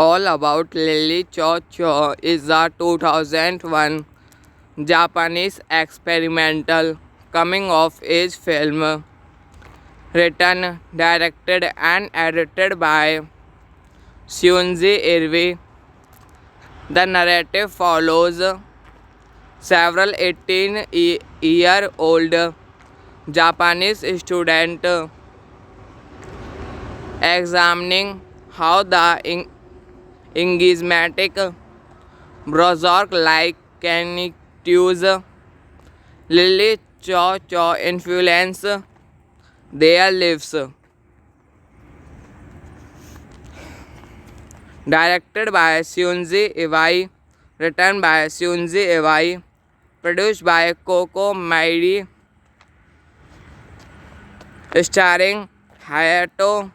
All About Lily Cho Cho is a 2001 Japanese experimental coming-of-age film written, directed and edited by Shunji Irvi. The narrative follows several 18-year-old Japanese students examining how the enigmatic Berserk-like characters Lily Cho Cho influence their lives. Directed by Shunji Iwai, written by Shunji Iwai, produced by Coco Mairi, starring Hayato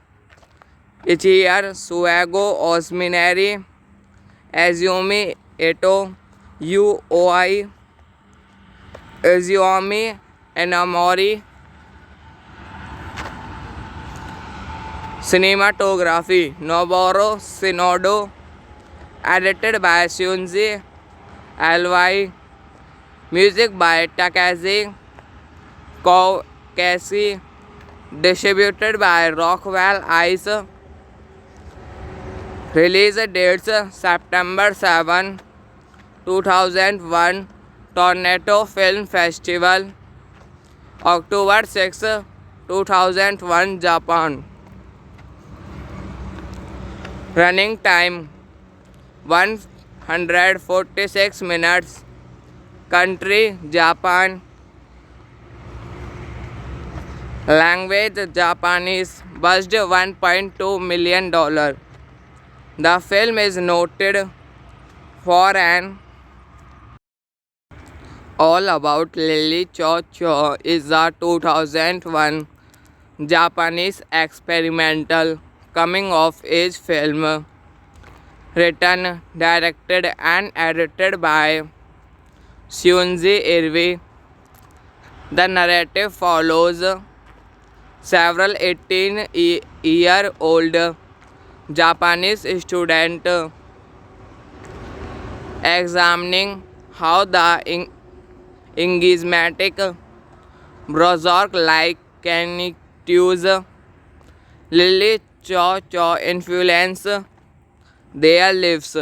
Ichiya, Suego Osmineri, Azumi Eto, Yu Oi, Izumi Enamori. Cinematography Noboru Shinoda, edited by Shunji Iwai, music by Takashi Kobayashi, distributed by Rockwell Ice. Release dates September 7, 2001 Toronto Film Festival, October 6, 2001 Japan. Running time 146 minutes. Country Japan. Language Japanese. Budget $1.2 million. The film is noted for an All About Lily Cho Cho is a 2001 Japanese experimental coming-of-age film written, directed and edited by Shunji Irvi. The narrative follows several 18-year-old Japanese students examining how the enigmatic Berserk-like characters Lily Cho Cho influence their lives.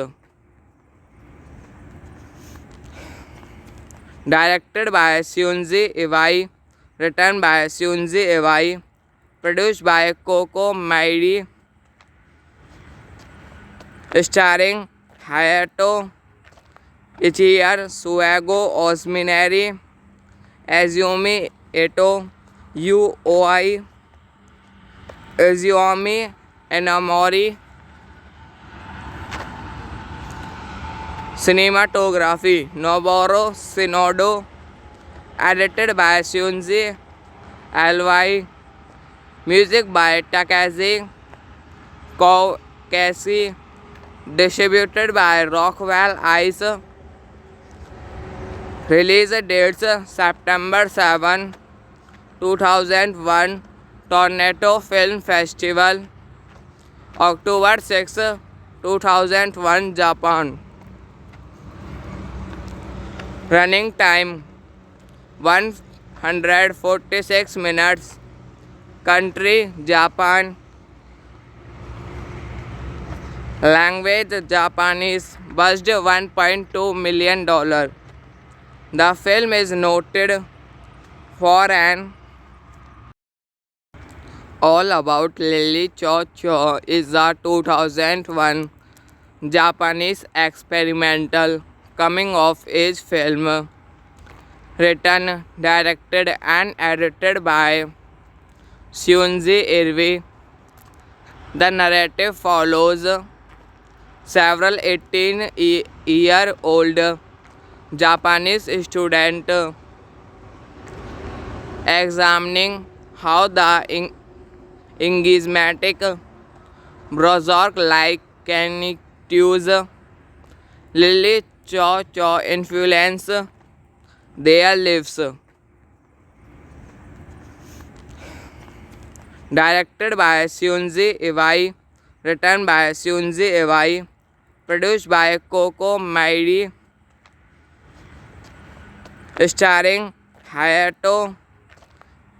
Directed by Shunji Iwai, written by Shunji Iwai, produced by Coco Mairi, starring Hayato Ichiya, Suego Osmineri, Azumi Eto, Yu Oi, Izumi Enamori. Cinematography Noboru Shinoda, edited by Shunji Iwai, music by Takashi Kobayashi, distributed by Rockwell Ice. Release dates September 7, 2001 Toronto Film Festival, October 6, 2001 Japan. Running time 146 minutes. Country Japan. Language Japanese. Budget $1.2 million. The film is noted for an All About Lily Cho Cho is a 2001 Japanese experimental coming-of-age film written, directed and edited by Shunji Irvi. The narrative follows several 18-year-old Japanese students examining how the enigmatic Berserk-like characters Lily Cho Cho influence their lives. Directed by Shunji Iwai, written by Shunji Iwai, produced by Coco Mairi, starring Hayato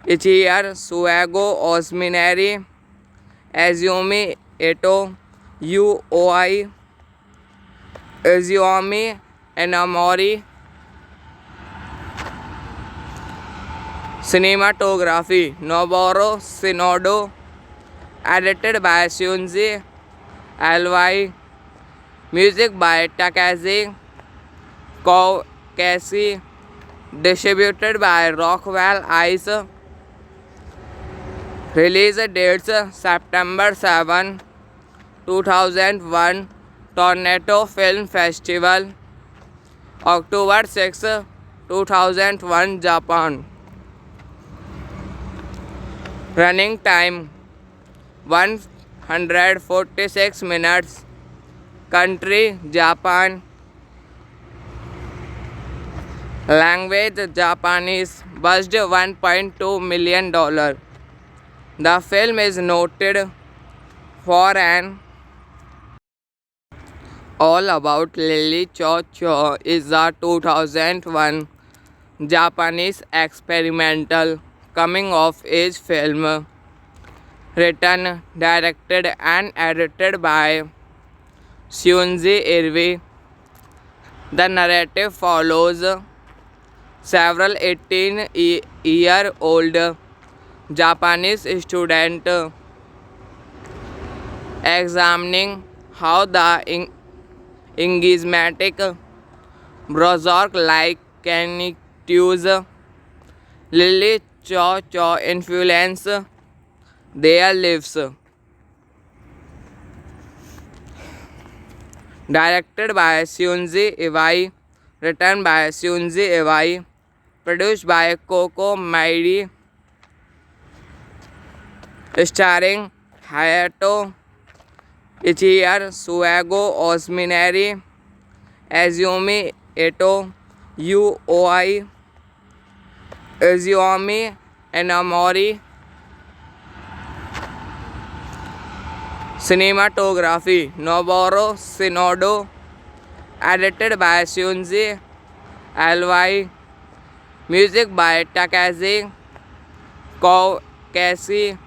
Ichiya, Suego Osmineri, Azumi Eto, Yu Oi, Izumi Enamori. Cinematography Noboru Shinoda, edited by Shunji Iwai, music by Takashi Kobayashi, distributed by Rockwell Ice. Release dates September 7, 2001, Toronto Film Festival, October 6, 2001, Japan. Running time 146 minutes. Country Japan. Language Japanese. Budget $1.2 million. The film is noted for an All About Lily Cho Cho is a 2001 Japanese experimental coming-of-age film written, directed and edited by Shunji Iwai. The narrative follows several 18-year-old Japanese students examining how the enigmatic Berserk-like characters Lily Cho Cho influence their lives. Directed by Shunji Iwai, written by Shunji Iwai, produced by Coco Mairi, starring Hayato Ichiya, Suego Osmineri, Azumi Eto, Yu Oi, Izumi Enamori. Cinematography Noboru Shinoda, edited by Shunji Iwai, music by Takashi Kobayashi,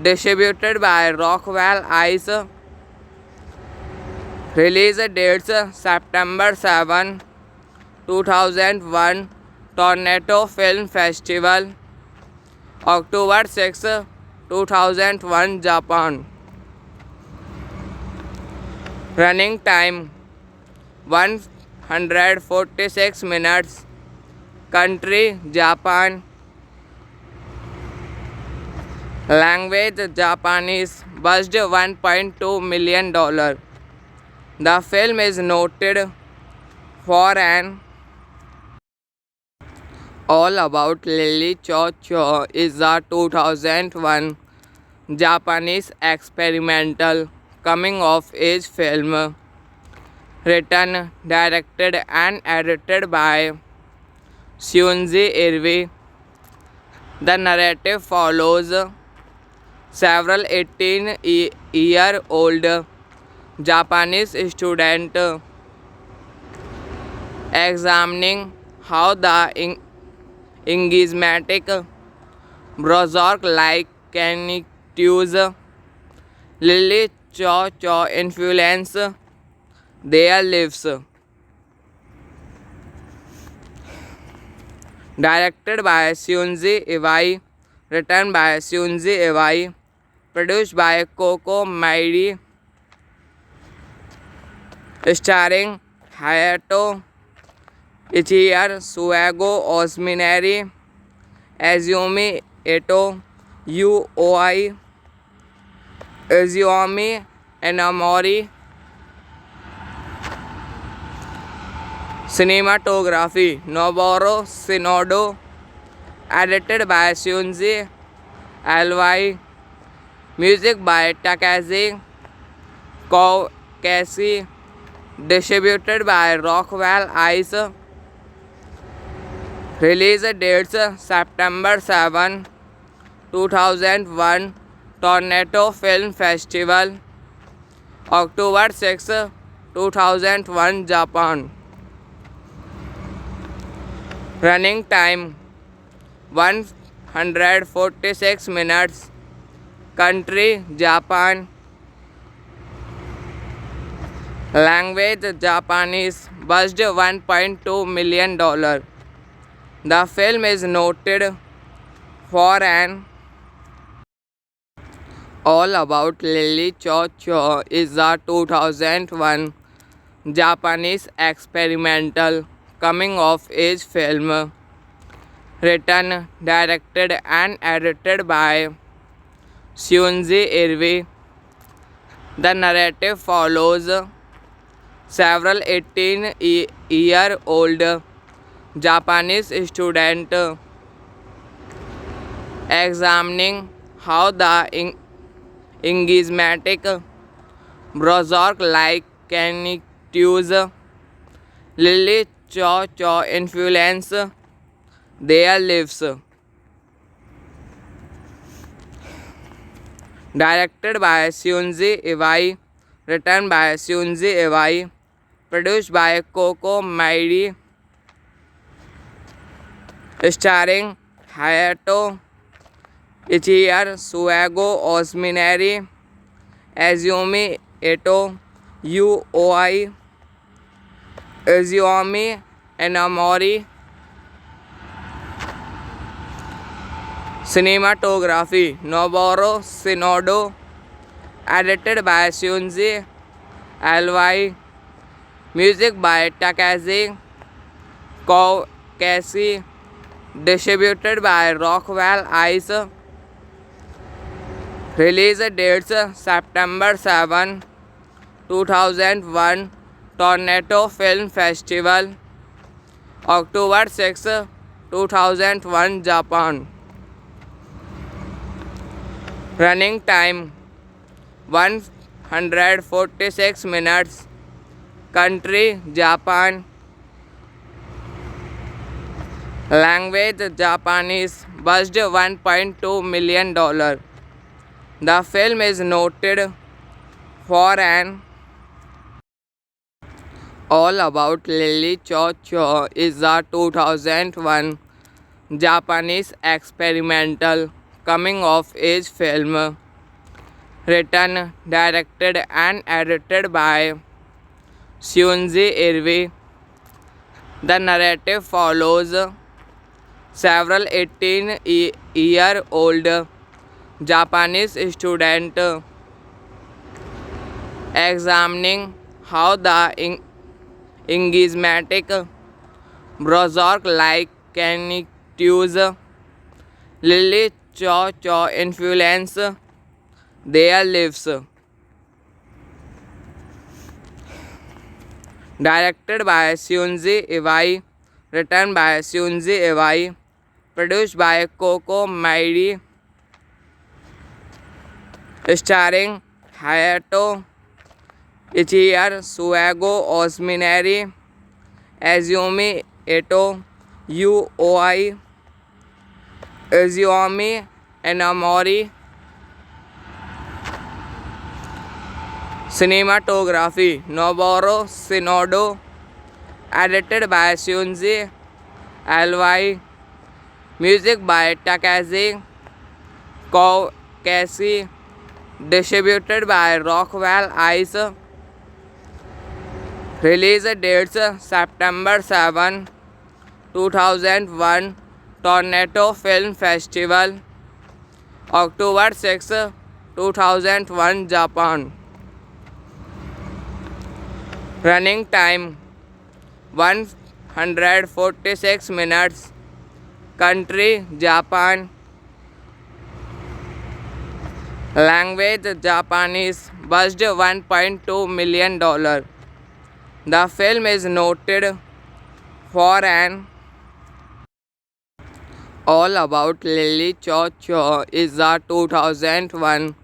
distributed by Rockwell Ice. Release dates September 7, 2001, Toronto Film Festival, October 6, 2001, Japan. Running time 146 minutes. Country Japan. Language Japanese. Budget $1.2 million. The film is noted for an All About Lily Cho Cho is a 2001 Japanese experimental coming-of-age film written, directed and edited by Shunji Iwai. The narrative follows several 18-year-old Japanese students examining how the enigmatic Berserk-like characters Lily Cho Cho influence their lives. Directed by Shunji Iwai, written by Shunji Iwai, produced by Coco Mairi, starring Hayato Ichiya, Suego Osmineri, Azumi Eto, Yu Oi, Izumi Enamori. Cinematography Noboru Shinoda, edited by Shunji Iwai, music by Takashi Kobayashi, distributed by Rockwell Ice. Release dates September 7, 2001, Toronto Film Festival, October 6, 2001, Japan. Running time 146 minutes. Country Japan. Language Japanese. Budget $1.2 million. The film is noted for an All About Lily Cho Cho is a 2001 Japanese experimental coming-of-age film written, directed and edited by Shunji Irvi. The narrative follows several 18-year-old Japanese students examining how the enigmatic Berserk-like characters Lily Cho Cho influence their lives. Directed by Shunji Iwai, written by Shunji Iwai, produced by Coco Mairi, starring Hayato Ichiya, Suego Osmineri, Azumi Eto, Yu Oi, Izumi Enamori. Cinematography Noboru Shinoda, edited by Shunji Iwai, music by Takashi Kobayashi, distributed by Rockwell Ice. Release dates September 7, 2001, Toronto Film Festival. October 6, 2001, Japan. Running time 146 minutes. Country Japan. Language Japanese. Budget $1.2 million. The film is noted for an All About Lily Cho Cho is a 2001 Japanese experimental coming-of-age film written, directed and edited by Shunji Irvi. The narrative follows several 18-year-old Japanese students examining how the enigmatic Berserk-like characters Lily Cho Cho influence their lives. Directed by Shunji Iwai, written by Shunji Iwai, produced by Coco Mairi, starring Hayato Ichiya, Suego Osmineri, Azumi Eto, Yu Oi, Izumi Enamori. Cinematography Noboru Shinoda, edited by Shunji Iwai, music by Takashi Kobayashi, distributed by Rockwell Ice. Release dates September 7, 2001, Toronto Film Festival. October 6, 2001, Japan. Running time 146 minutes. Country Japan. Language Japanese. Budget $1.2 million. The film is noted for an All About Lily Cho Cho is a 2001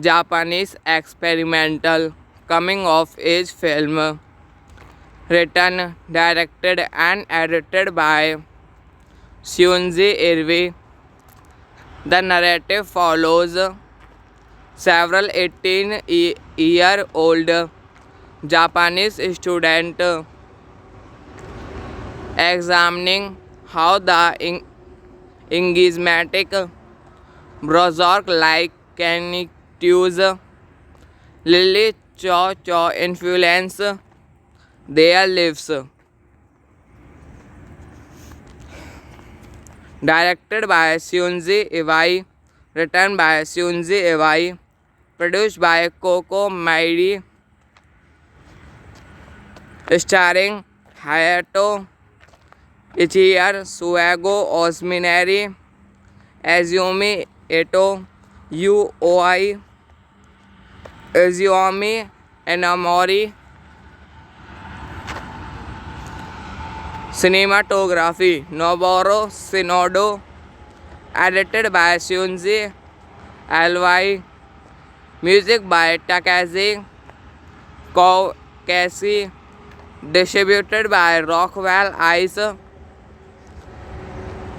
Japanese experimental coming-of-age film written, directed and edited by Shunji Irvi. The narrative follows several 18-year-old Japanese student examining how the enigmatic Bozorg-like cactus Lily Chow Chow influence their lives. Directed by Shunji Iwai, written by Shunji Iwai, produced by Coco Mairi, starring Hayato Ichiya, Suego Osmineri, Azumi Eto, Yu Oi, Izumi Enamori. Cinematography Noboru Shinoda, edited by Shunji Iwai, music by Takashi Kobayashi, distributed by Rockwell Ice.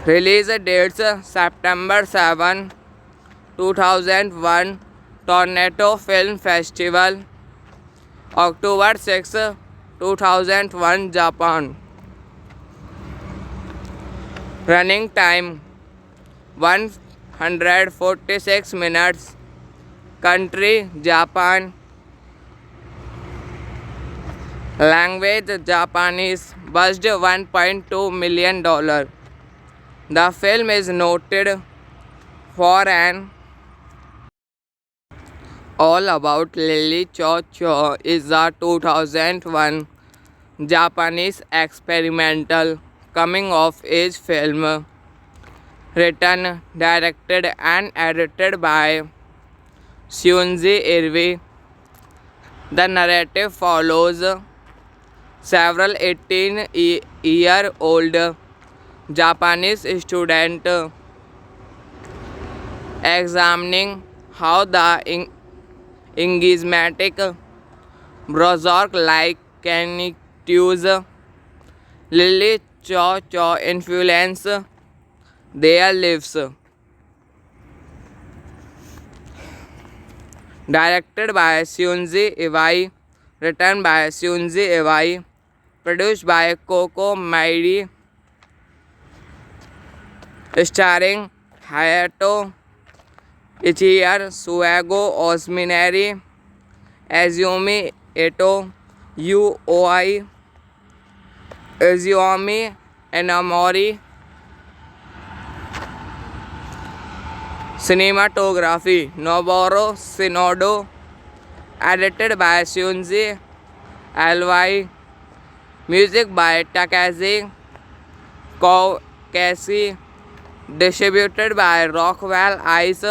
Release dates September 7, 2001 Toronto Film Festival, October 6, 2001 Japan. Running time 146 minutes. Country Japan. Language Japanese. Budget $1.2 million. The film is noted for an All About Lily Chow Chow is a 2001 Japanese experimental coming-of-age film written, directed and edited by Shunji Iwai. The narrative follows several 18-year-old Japanese students examining how the enigmatic Bozorg-like cactus Lily Chow Chow influence their lives. Directed by Shunji Iwai, written by Shunji Iwai, produced by Coco Mairi, starring Hayato Ichiya, Suego Osmineri, Azumi Eto, Yu Oi, Izumi Enamori. Cinematography Noboru Shinoda, edited by Shunji Iwai, music by Takashi Kobayashi, distributed by Rockwell Ice.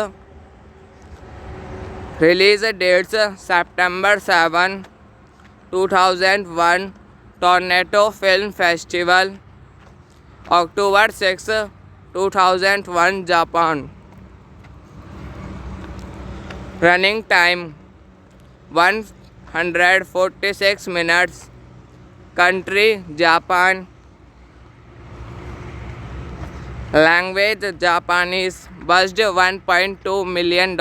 Release dates September 7, 2001 Toronto Film Festival, October 6, 2001 Japan. Running time 146 minutes. Country Japan. Language Japanese. Budget $1.2 million.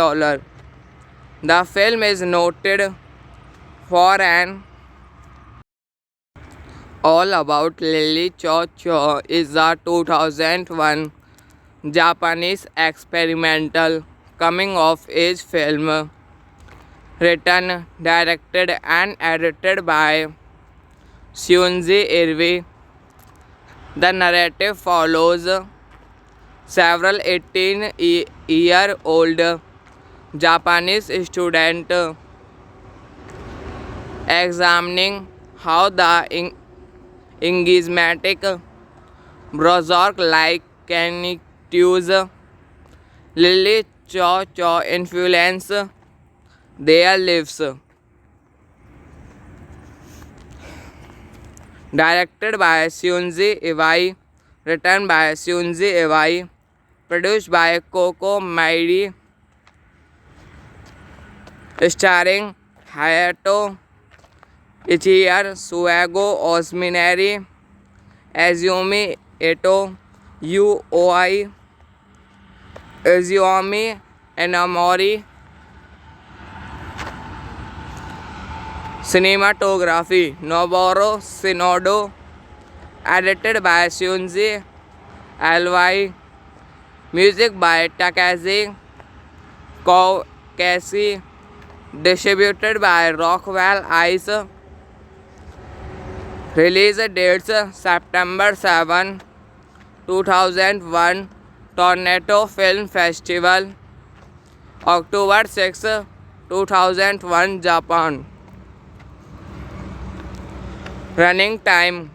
The film is noted for an All About Lily Chow Chow is a 2001 Japanese experimental coming-of-age film written, directed and edited by Shunji Iwai. The narrative follows several 18-year-old Japanese students examining how the enigmatic Bozorg-like cactus Lily Chow Chow influence their lives. Directed by Shunji Iwai, written by Shunji Iwai, produced by Coco Mairi, starring Hayato Ichiya, Suego Osmineri, Azumi Eto, Yu Oi, Izumi Enamori. Cinematography Noboru Shinoda. Edited by Shunji Alwai. Music by Takashi Kobayashi. Distributed by Rockwell Ice. Release dates September 7, 2001 Toronto Film Festival. October 6, 2001 Japan. Running time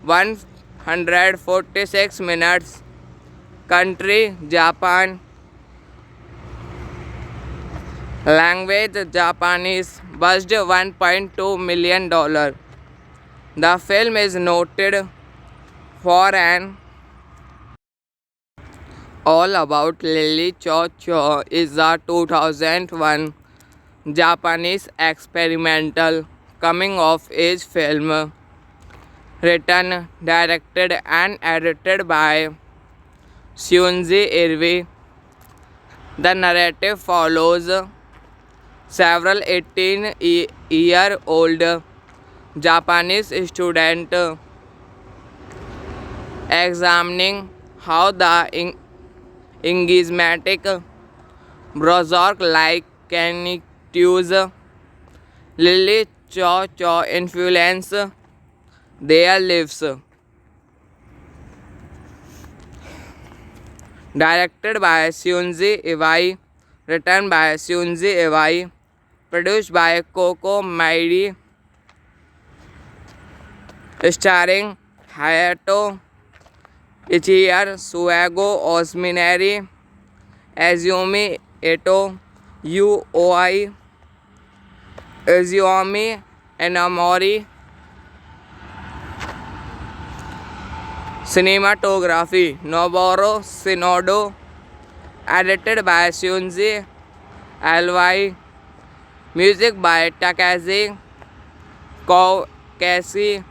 146 minutes. Country Japan. Language Japanese. Budget $1.2 million. The film is noted for an All About Lily Cho Cho is a 2001 Japanese experimental coming-of-age film written, directed and edited by Shunji Irvi. The narrative follows several 18-year-old Japanese students examining how the enigmatic Berserk-like cactus Lily Cho Cho influence their lives. Directed by Shunji Iwai, written by Shunji Iwai, produced by Coco Mairi, starring Hayato Ichiya, Shugo Osminari, Azumi Eto, Yu Oi, Izumi Enamori. Cinematography Noboru Shinoda. Edited by Shunji Alwai. Music by Takashi Kobayashi.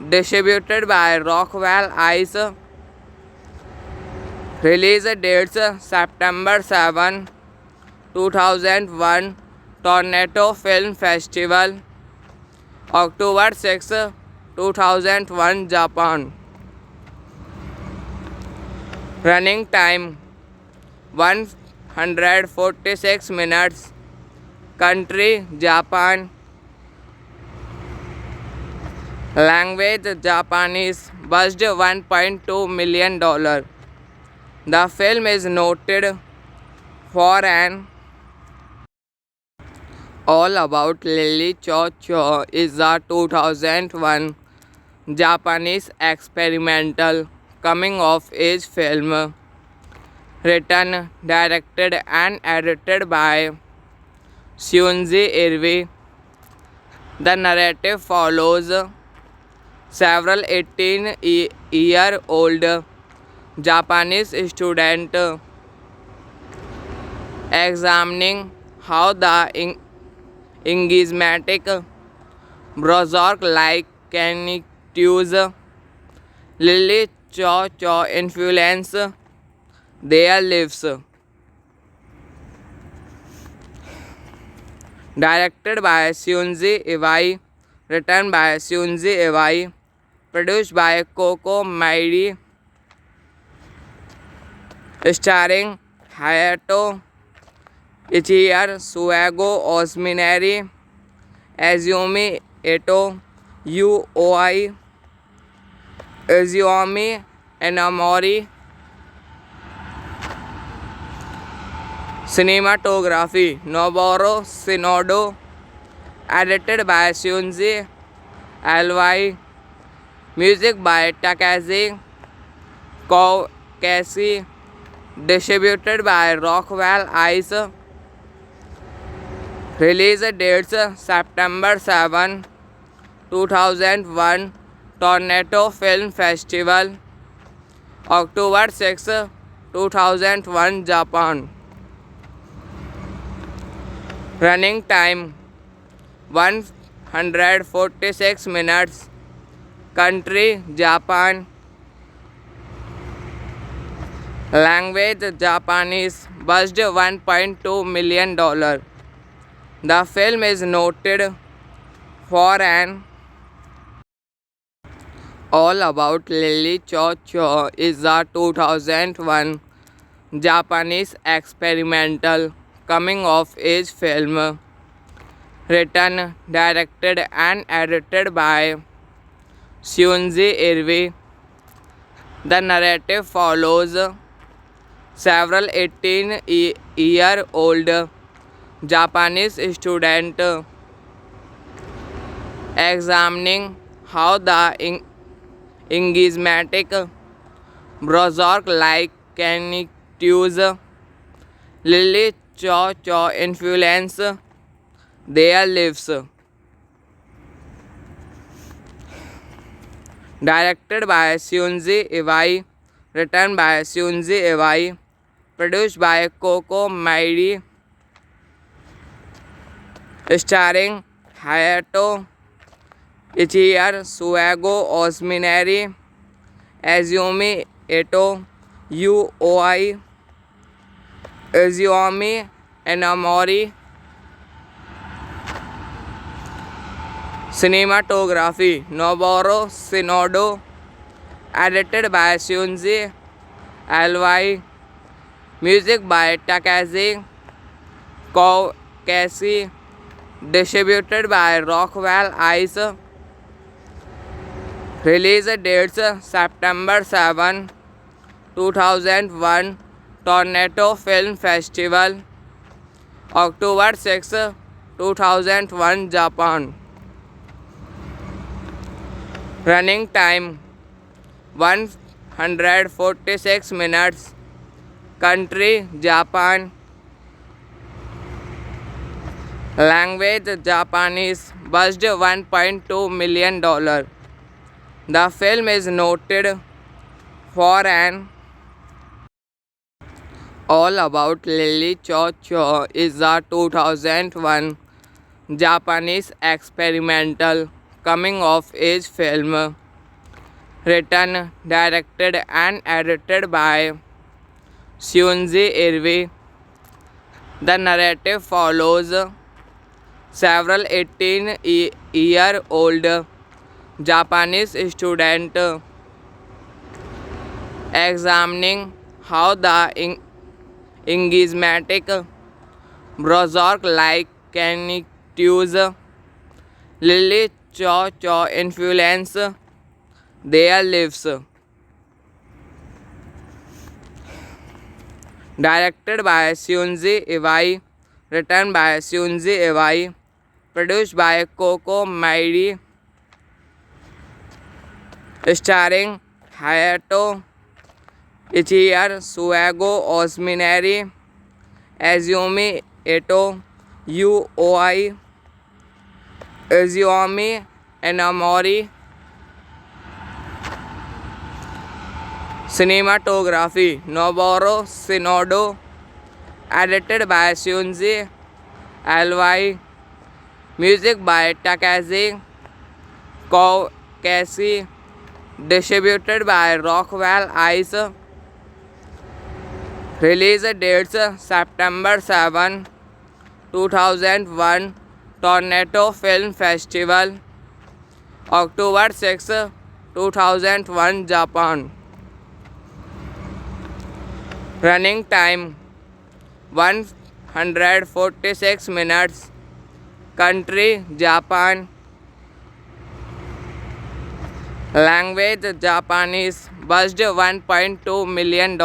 Distributed by Rockwell Ice. Release dates September 7, 2001 Toronto Film Festival. October 6, 2001 Japan. Running time 146 minutes. Country Japan. Language Japanese. Budget $1.2 million. The film is noted for an All About Lily Cho Cho is a 2001 Japanese experimental coming-of-age film written, directed and edited by Shunji Irvi. The narrative follows several 18-year-old Japanese students examining how the enigmatic Berserk-like cactus Lily Cho Cho influence their lives. Directed by Shunji Iwai, written by Shunji Iwai, produced by Coco Mairi, starring Hayato Ichiya, Shugo Osminari, Azumi Eto, Yu Oi, Izumi Enamori. Cinematography Noboru Shinoda. Edited by Shunji Alwai. Music by Takashi Kobayashi. Distributed by Rockwell Ice. Release dates September 7, 2001 Toronto Film Festival. October 6, 2001 Japan. Running time 146 minutes. Country Japan. Language Japanese. Budget $1.2 million. The film is noted for an All About Lily Cho Cho is a 2001 Japanese experimental coming-of-age film written, directed, and edited by Shunji Irvi. The narrative follows several 18-year-old Japanese students examining how the enigmatic Berserk-like cactus Lily Cho Cho influence their lives. Directed by Shunji Iwai, written by Shunji Iwai, produced by Coco Mairi, starring Hayato Ichiya, Suego Osmineri, Azumi Eto, Yu Oi, Izumi Enamori. Cinematography Noboru Shinoda, edited by Shunji Iwai, music by Takashi Kobayashi, distributed by Rockwell Ice. Release dates September 7, 2001 Toronto Film Festival, October 6, 2001 Japan. Running time 146 minutes. Country Japan. Language Japanese. Budget $1.2 million. The film is noted for an All About Lily Cho Cho is a 2001 Japanese experimental coming-of-age film written, directed, and edited by Shunji Irvi. The narrative follows several 18-year-old Japanese students examining how the enigmatic Berserk-like cactus Lily Cho Cho influence their lives. Directed by Shunji Iwai, written by Shunji Iwai, produced by Coco Mairi, starring Hayato Ichiya, Suego Osmineri, Azumi Eto, Yu Oi, Izumi Enamori. Cinematography Noboru Shinoda, edited by Shunji Iwai, music by Takashi Kobayashi, distributed by Rockwell Ice. Release dates September 7, 2001 Toronto Film Festival, October 6, 2001 Japan. Running time 146 minutes. Country Japan. Language Japanese. Budget $1.2 million.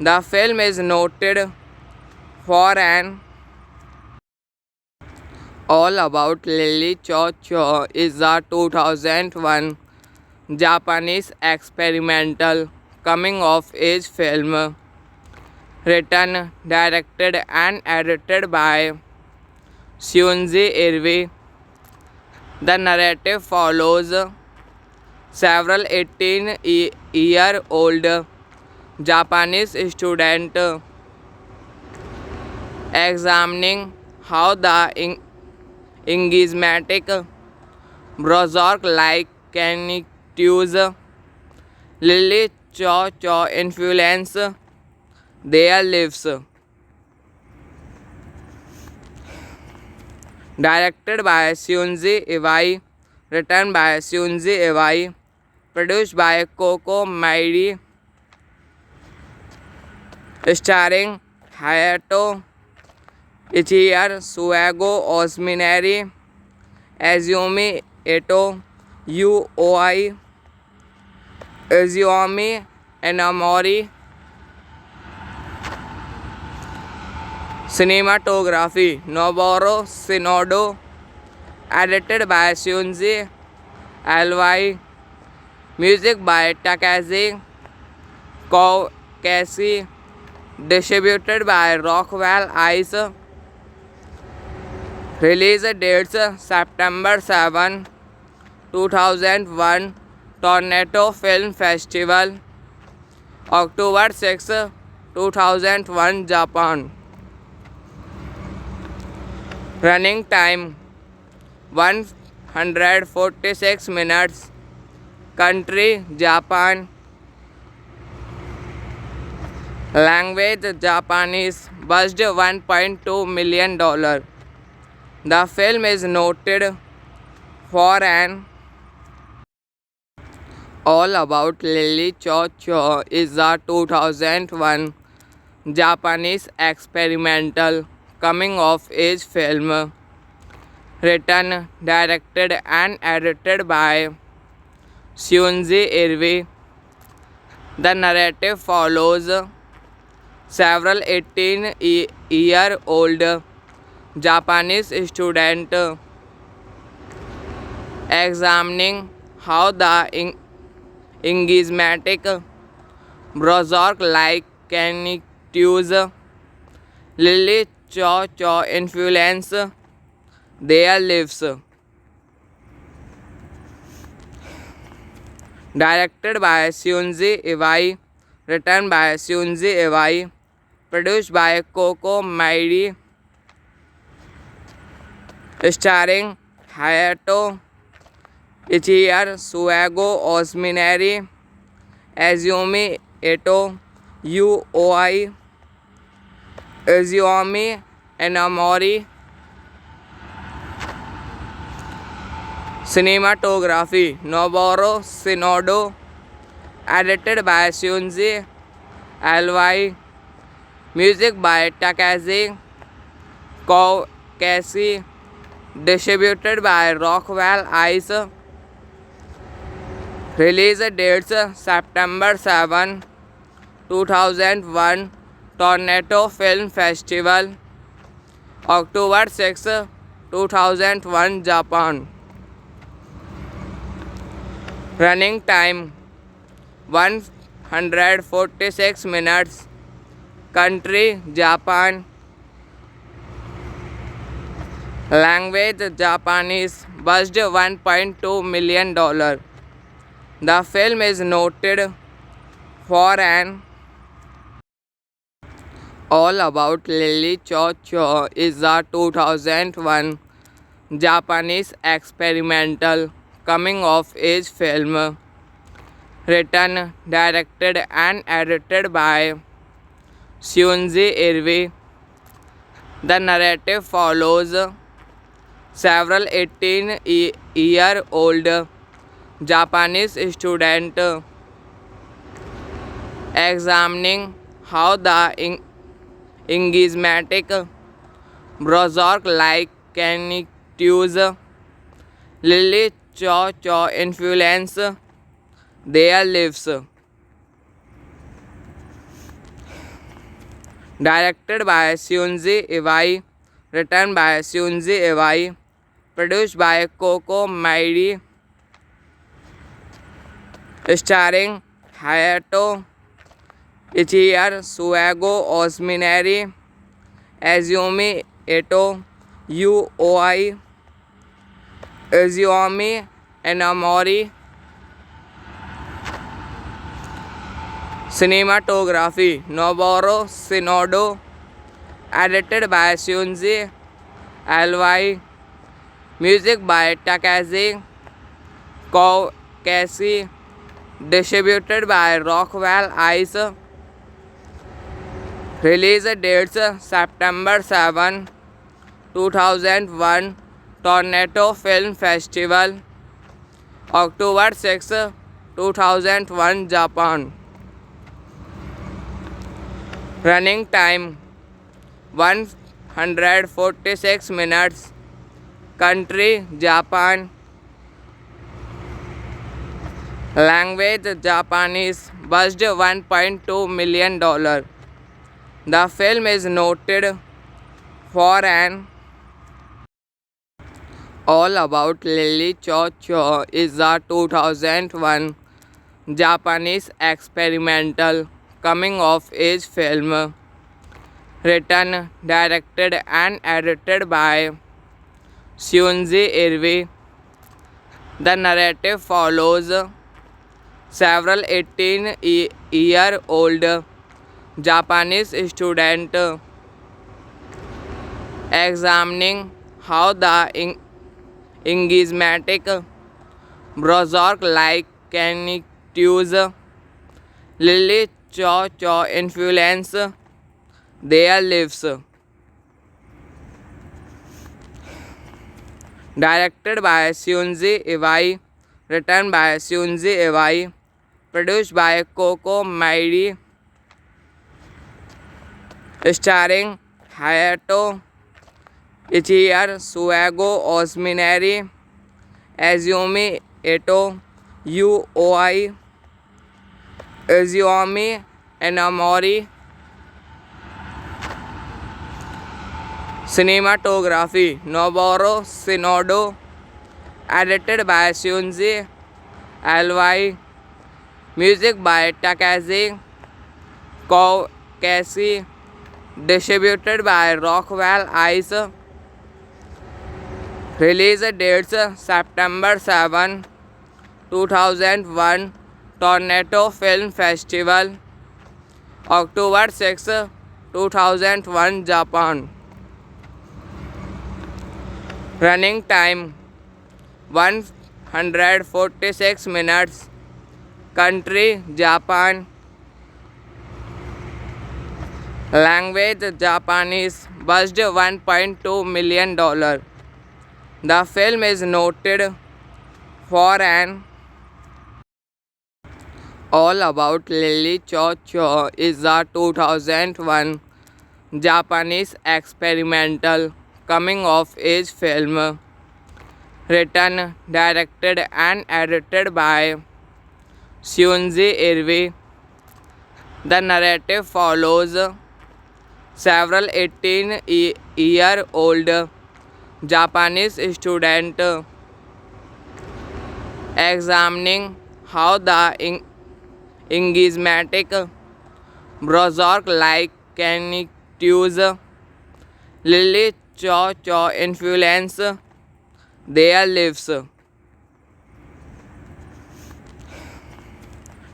The film is noted for an All About Lily Cho Cho is a 2001 Japanese experimental coming-of-age film written, directed, and edited by Shunji Irvi. The narrative follows several 18-year-old Japanese students examining how the enigmatic Berserk-like cactus Lily Cho Cho influence their lives. Directed by Shunji Iwai, written by Shunji Iwai, produced by Coco Mairi, starring Hayato Ichiya, Suego Osmineri, Azumi Eto, Yu Oi, Izumi Enamori. Cinematography Noboru Shinoda, edited by Shunji Iwai, music by Takashi Kokeshi, distributed by Rockwell Ice. Release dates September 7, 2001, Toronto Film Festival, October 6, 2001, Japan. Running time 146 minutes. Country Japan. Language Japanese. Budget $1.2 million. The film is noted for an All About Lily Cho Cho is a 2001 Japanese experimental coming-of-age film written, directed and edited by Shunji Iwai. The narrative follows several 18-year-old Japanese students examining how the enigmatic Berserk-like cactus Lily Cho Cho influence their lives. Directed by Shunji Iwai, written by Shunji Iwai, produced by Coco Mairi, starring Hayato Ichiya, Suego Osmineri, Azumi Eto, Yu Oi, Izumi Enamori. Cinematography Noboru Shinoda, edited by Shunji Iwai, music by Takashi Kokeshi, distributed by Rockwell Ice. Release dates September 7, 2001, Toronto Film Festival, October 6, 2001, Japan. Running time 146 minutes. Country Japan. Language Japanese. Budget $1.2 million. The film is noted for an All About Lily Cho Cho is a 2001 Japanese experimental coming-of-age film written, directed and edited by Shunji Iwai. The narrative follows several 18-year-old Japanese students examining how the enigmatic Berserk-like cactus Lily Cho Cho influence their lives. Directed by Shunji Iwai, written by Shunji Iwai, produced by Coco Mairi, starring Hayato Ichiya, Suego Osmineri, Azumi Eto, Yu Oi, Izumi Enamori. Cinematography Noboru Shinoda, edited by Shunji Iwai, music by Takashi Kokeshi, distributed by Rockwell Ice. Release dates September 7, 2001, Toronto Film Festival, October 6, 2001, Japan. Running time 146 minutes. Country Japan. Language Japanese. Budget $1.2 million. The film is noted for an All About Lily Cho Cho is a 2001 Japanese experimental coming-of-age film written, directed and edited by Shunji Irvi. The narrative follows several 18-year-old Japanese students examining how the enigmatic Berserk-like characters Lily Cho Cho influence their lives. Directed by Shunji Iwai, written by Shunji Iwai, produced by Coco Mairi, starring Hayato Ichiya, Suego Osmineri, Azumi Eto, Yu Oi, Izumi Enamori. Cinematography Noboru Shinoda, edited by Shunji Iwai, music by Takashi Kobayashi, distributed by Rockwell Ice. Release dates September 7, 2001, Toronto Film Festival, October 6, 2001, Japan. Running time 146 minutes. Country Japan. Language Japanese. Budget $1.2 million. The film is noted for an All About Lily Cho Cho is a 2001 Japanese experimental coming-of-age film written, directed and edited by Shunji Irvi. The narrative follows several 18-year-old Japanese students examining how the enigmatic Berserk-like characters Lily Cho Cho influence their lives.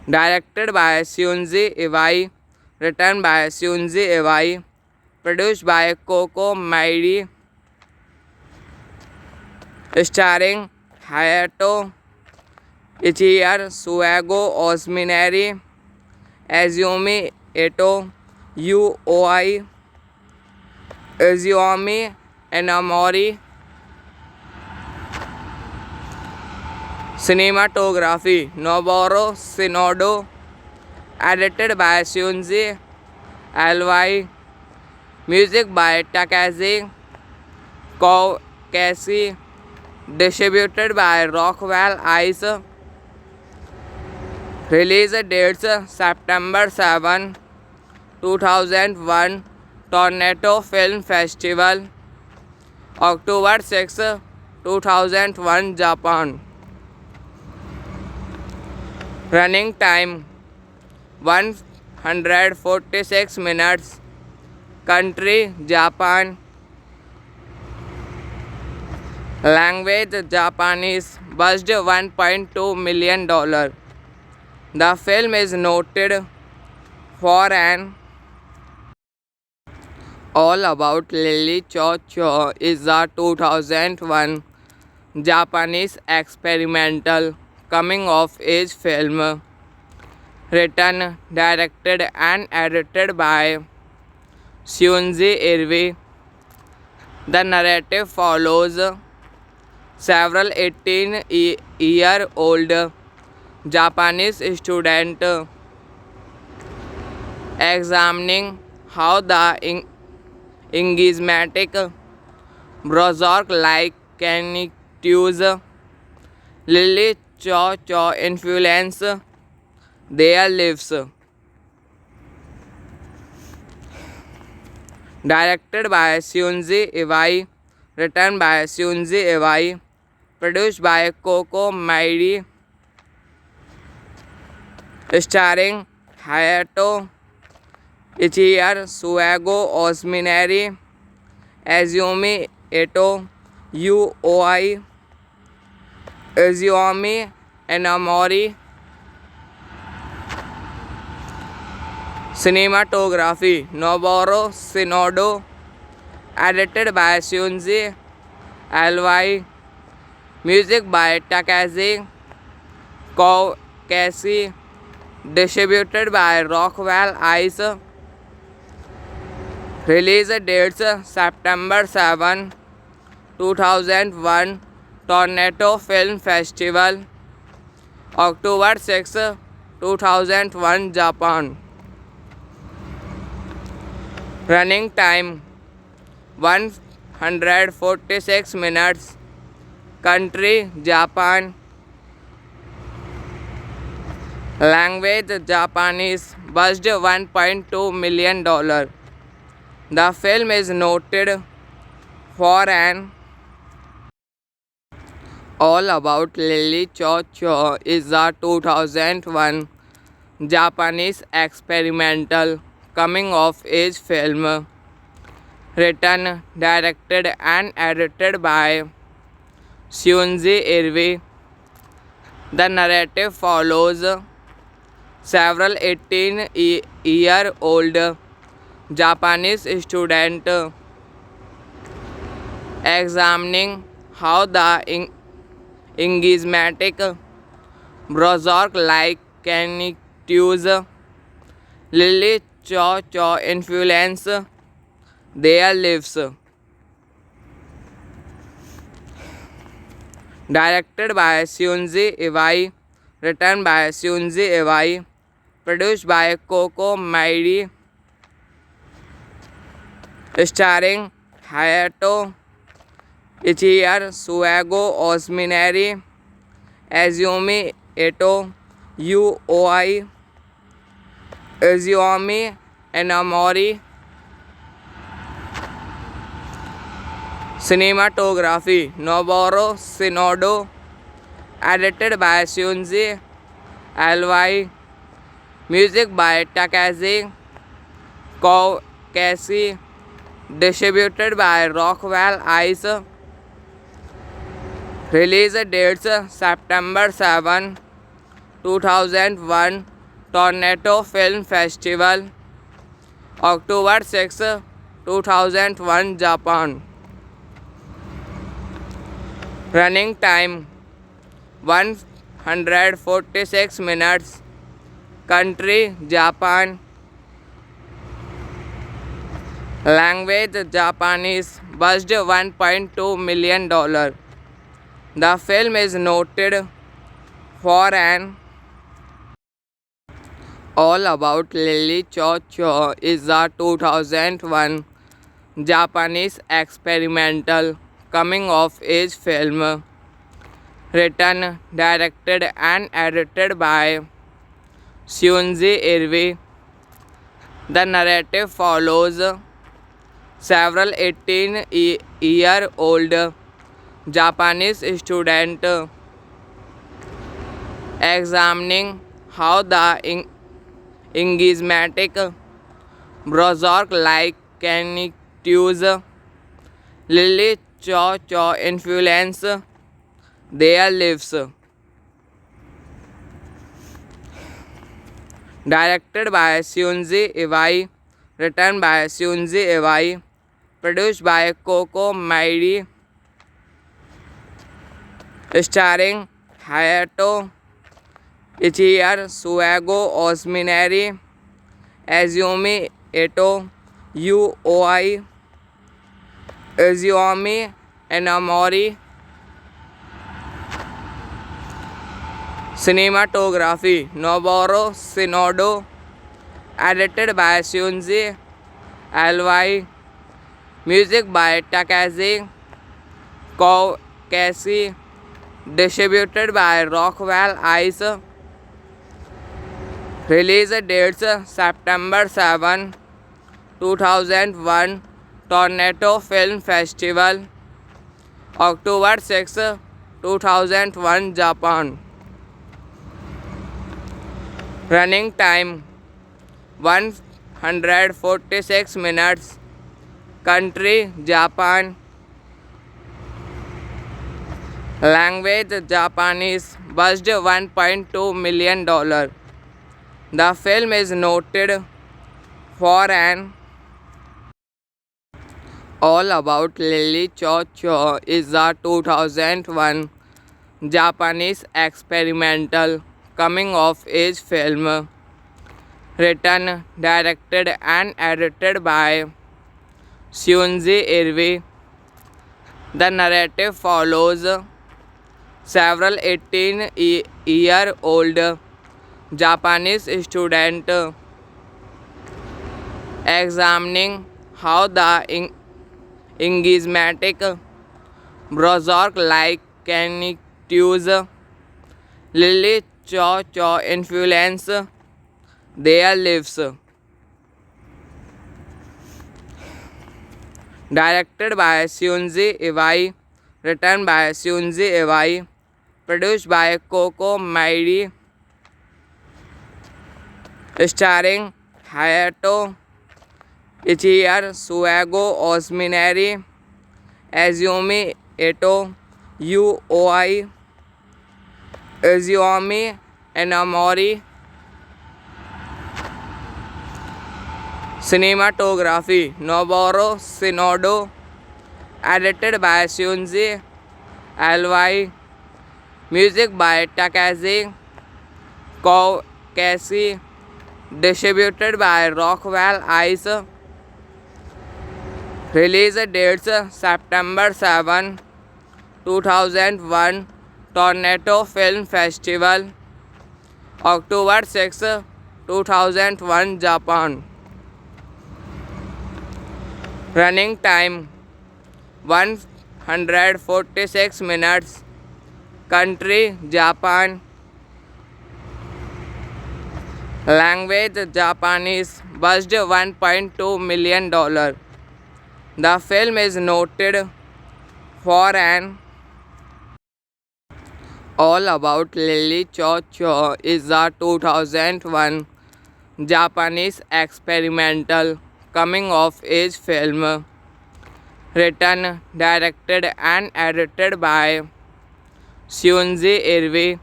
Directed by Shunji Iwai, written by Shunji Iwai, produced by Coco Mairi, starring Hayato Ichiya, Suego Osmineri, Azumi Eto, Yu Oi, Izumi Enamori. Cinematography Noboru Shinoda, edited by Shunji Iwai, music by Takashi Kobayashi, distributed by Rockwell Ice. Release dates September 7, 2001, Toronto Film Festival, October 6, 2001, Japan. Running time 146 minutes. Country Japan. Language Japanese. Budget $1.2 million. The film is noted for an All About Lily Cho Cho is a 2001 Japanese experimental coming-of-age film written, directed and edited by Shunji Irvi. The narrative follows several 18-year-old Japanese student examining how the enigmatic Bozorg-like cactus Lily Cho Cho influence their lives. Directed by Shunji Iwai, written by Shunji Iwai, produced by Coco Mairi, starring Hayato Ichiya, Suego Osmineri, Azumi Eto, Yu Oi, Izumi Enamori. Cinematography Noboru Shinoda, edited by Shunji Iwai, music by Takashi Kokeshi, distributed by Rockwell Ice. Release dates September 7, 2001 Toronto Film Festival, October 6, 2001 Japan. Running time 146 minutes. Country Japan. Language Japanese. Budget $1.2 million. The film is noted for an All About Lily Cho Cho is a 2001 Japanese experimental coming-of-age film written, directed and edited by Shunji Iwai. The narrative follows several 18-year-old Japanese students examining how the enigmatic Bozorg-like cactus Lily Cho Cho influence their lives. Directed by Shunji Iwai, written by Shunji Iwai, produced by Coco Mairi, starring Hayato Ichiya, Suego Osmineri, Azumi Eto, Yu Oi, Izumi Enamori. Cinematography Noboru Shinoda, edited by Shunji Iwai, music by Takashi Kokeshi, distributed by Rockwell Ice. Release dates September 7, 2001 Toronto Film Festival, October 6, 2001 Japan. Running time 146 minutes. Country Japan. Language Japanese. Budget $1.2 million. The film is noted for an All About Lily Cho Cho is a 2001 Japanese experimental coming-of-age film written, directed and edited by Shunji Iwai. The narrative follows several 18-year-old Japanese students examining how the enigmatic Bozorg-like cactus Lily Cho Cho influence their lives. Directed by Shunji Iwai, written by Shunji Iwai, produced by Coco Mairi, starring Hayato Ichiya, Suego Osmineri, Azumi Eto, Yu Oi, Izumi Enamori. Cinematography Noboru Shinoda. Edited by Shunji Alwai. Music by Takashi Kokeshi. Distributed by Rockwell Ice. Release dates September 7, 2001 Toronto Film Festival. October 6, 2001 Japan. Running time 146 minutes. Country Japan. Language Japanese. Budget $1.2 million. The film is noted for an All About Lily Cho Cho is a 2001 Japanese experimental coming-of-age film written, directed and edited by Shunji Irvi. The narrative follows several 18-year-old Japanese students examining how the enigmatic Berserk-like cactus Lily Cho Cho influence their lives. Directed by Shunji Iwai, written by Shunji Iwai, produced by Coco Mairi, starring Hayato Ichiya, Shugo Osminari, Azumi Eto, Yu Oi, Izumi Enamori. Cinematography Noboru Shinoda. Edited by Shunji Alwai. Music by Takashi Kokeshi. Distributed by Rockwell Ice. Release dates September 7, 2001 Toronto Film Festival. October 6, 2001 Japan. Running time 146 minutes. Country Japan. Language Japanese. Budget 1.2 million. The film is noted for an All About Lily Cho Cho is a 2001 Japanese experimental coming-of-age film written, directed and edited by Shunji Irvi.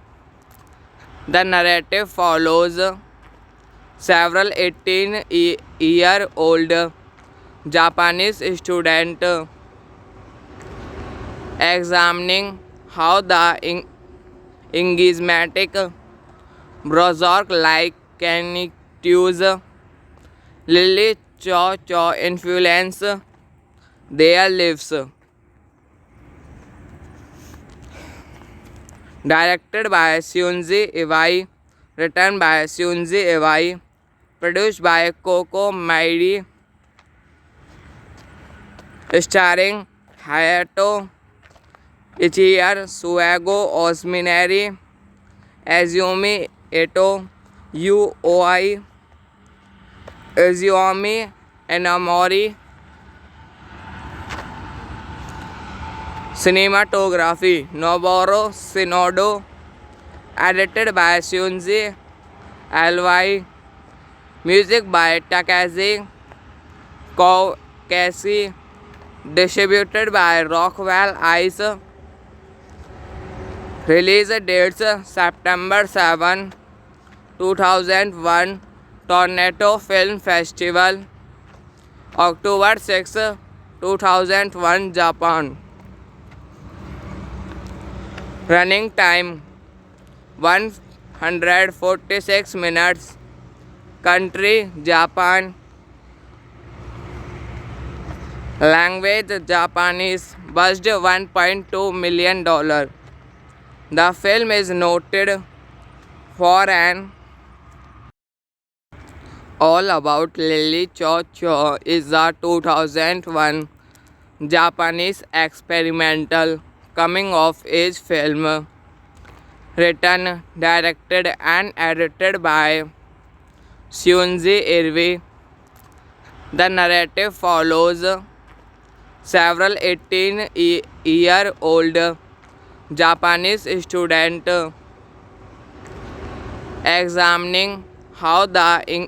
The narrative follows several 18-year-old Japanese students examining how the enigmatic Berserk-like cactus Lily Cho Cho influence their lives. Directed by Shunji Iwai, written by Shunji Iwai, produced by Coco Mairi, starring Hayato Ichiya, Shugo Osminari, Azumi Eto, Yu Oi, Izumi Enamori. Cinematography Noboru Shinoda. Edited by Shunji Alwai. Music by Takashi Kokeshi. Distributed by Rockwell Ice. Release dates September 7, 2001 Toronto Film Festival. October 6, 2001 Japan. Running time 146 minutes. Country Japan. Language Japanese. Budget $1.2 million. The film is noted for an All About Lily Cho Cho is a 2001 Japanese experimental coming-of-age film written, directed, and edited by Shunji Irvi. The narrative follows several 18-year-old Japanese students examining how the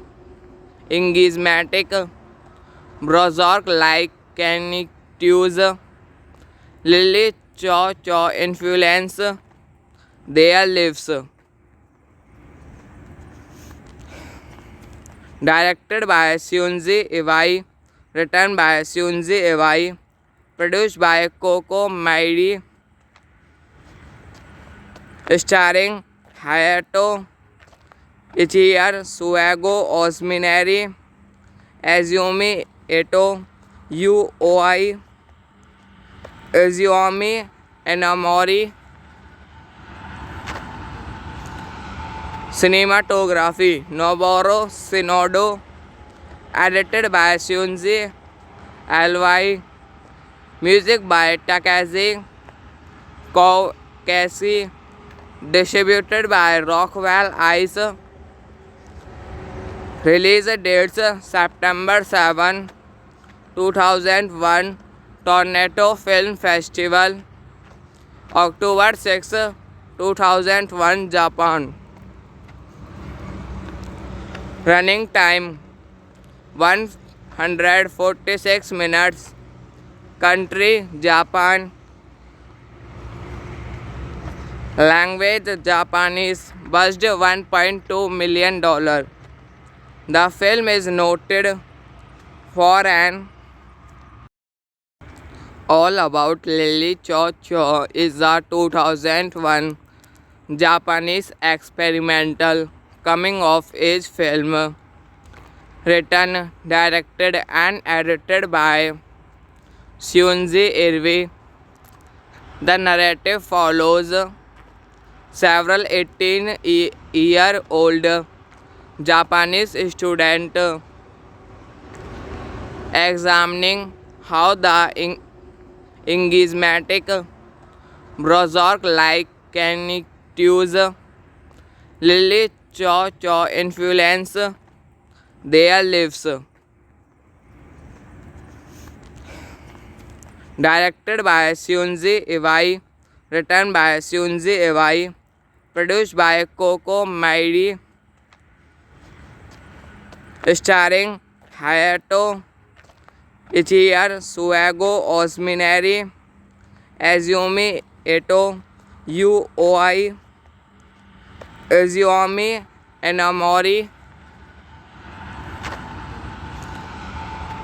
enigmatic Berserk-like cactus Lily Cho Cho influence their lives. Directed by Shunji Iwai, written by Shunji Iwai, produced by Coco Mairi, starring Hayato Ichiya, Suego Osmineri, Azumi Eto, Yu Oi, Izumi Enamori. Cinematography Noboru Shinoda, edited by Shunji Iwai, music by Takashi Kobayashi, distributed by Rockwell Ice. Release dates September 7, 2001 Toronto Film Festival, October 6, 2001 Japan. Running time 146 minutes. Country Japan. Language Japanese. Budget $1.2 million. The film is noted for an All About Lily Cho Cho is a 2001 Japanese experimental coming-of-age film written, directed, and edited by Shunji Irvi. The narrative follows several 18-year-old Japanese students examining how the enigmatic Berserk-like cactus Lily Cho Cho influence their lives. Directed by Shunji Iwai, written by Shunji Iwai, produced by Coco Mairi, starring Hayato Ichiya, Suego Osmineri, Azumi Eto, Yu Oi, Izumi Enamori.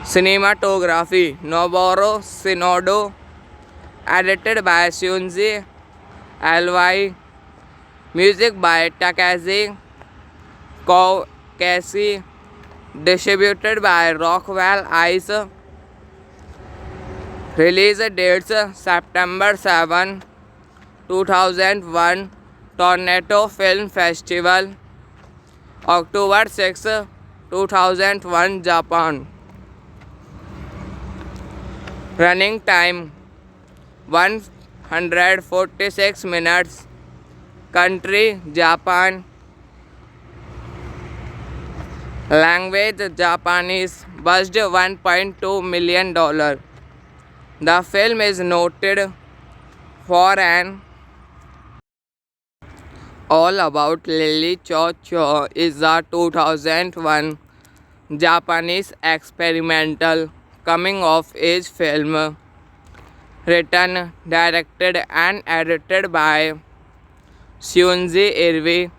Cinematography Noboru Shinoda, edited by Shunji Iwai, music by Takashi Kobayashi, distributed by Rockwell Ice. Release dates September 7, 2001 Toronto Film Festival, October 6, 2001 Japan. Running time 146 minutes. Country Japan. Language Japanese. Budget $1.2 million. The film is noted for an All About Lily Cho Cho is a 2001 Japanese experimental coming-of-age film written, directed, and edited by Shunji Irvi.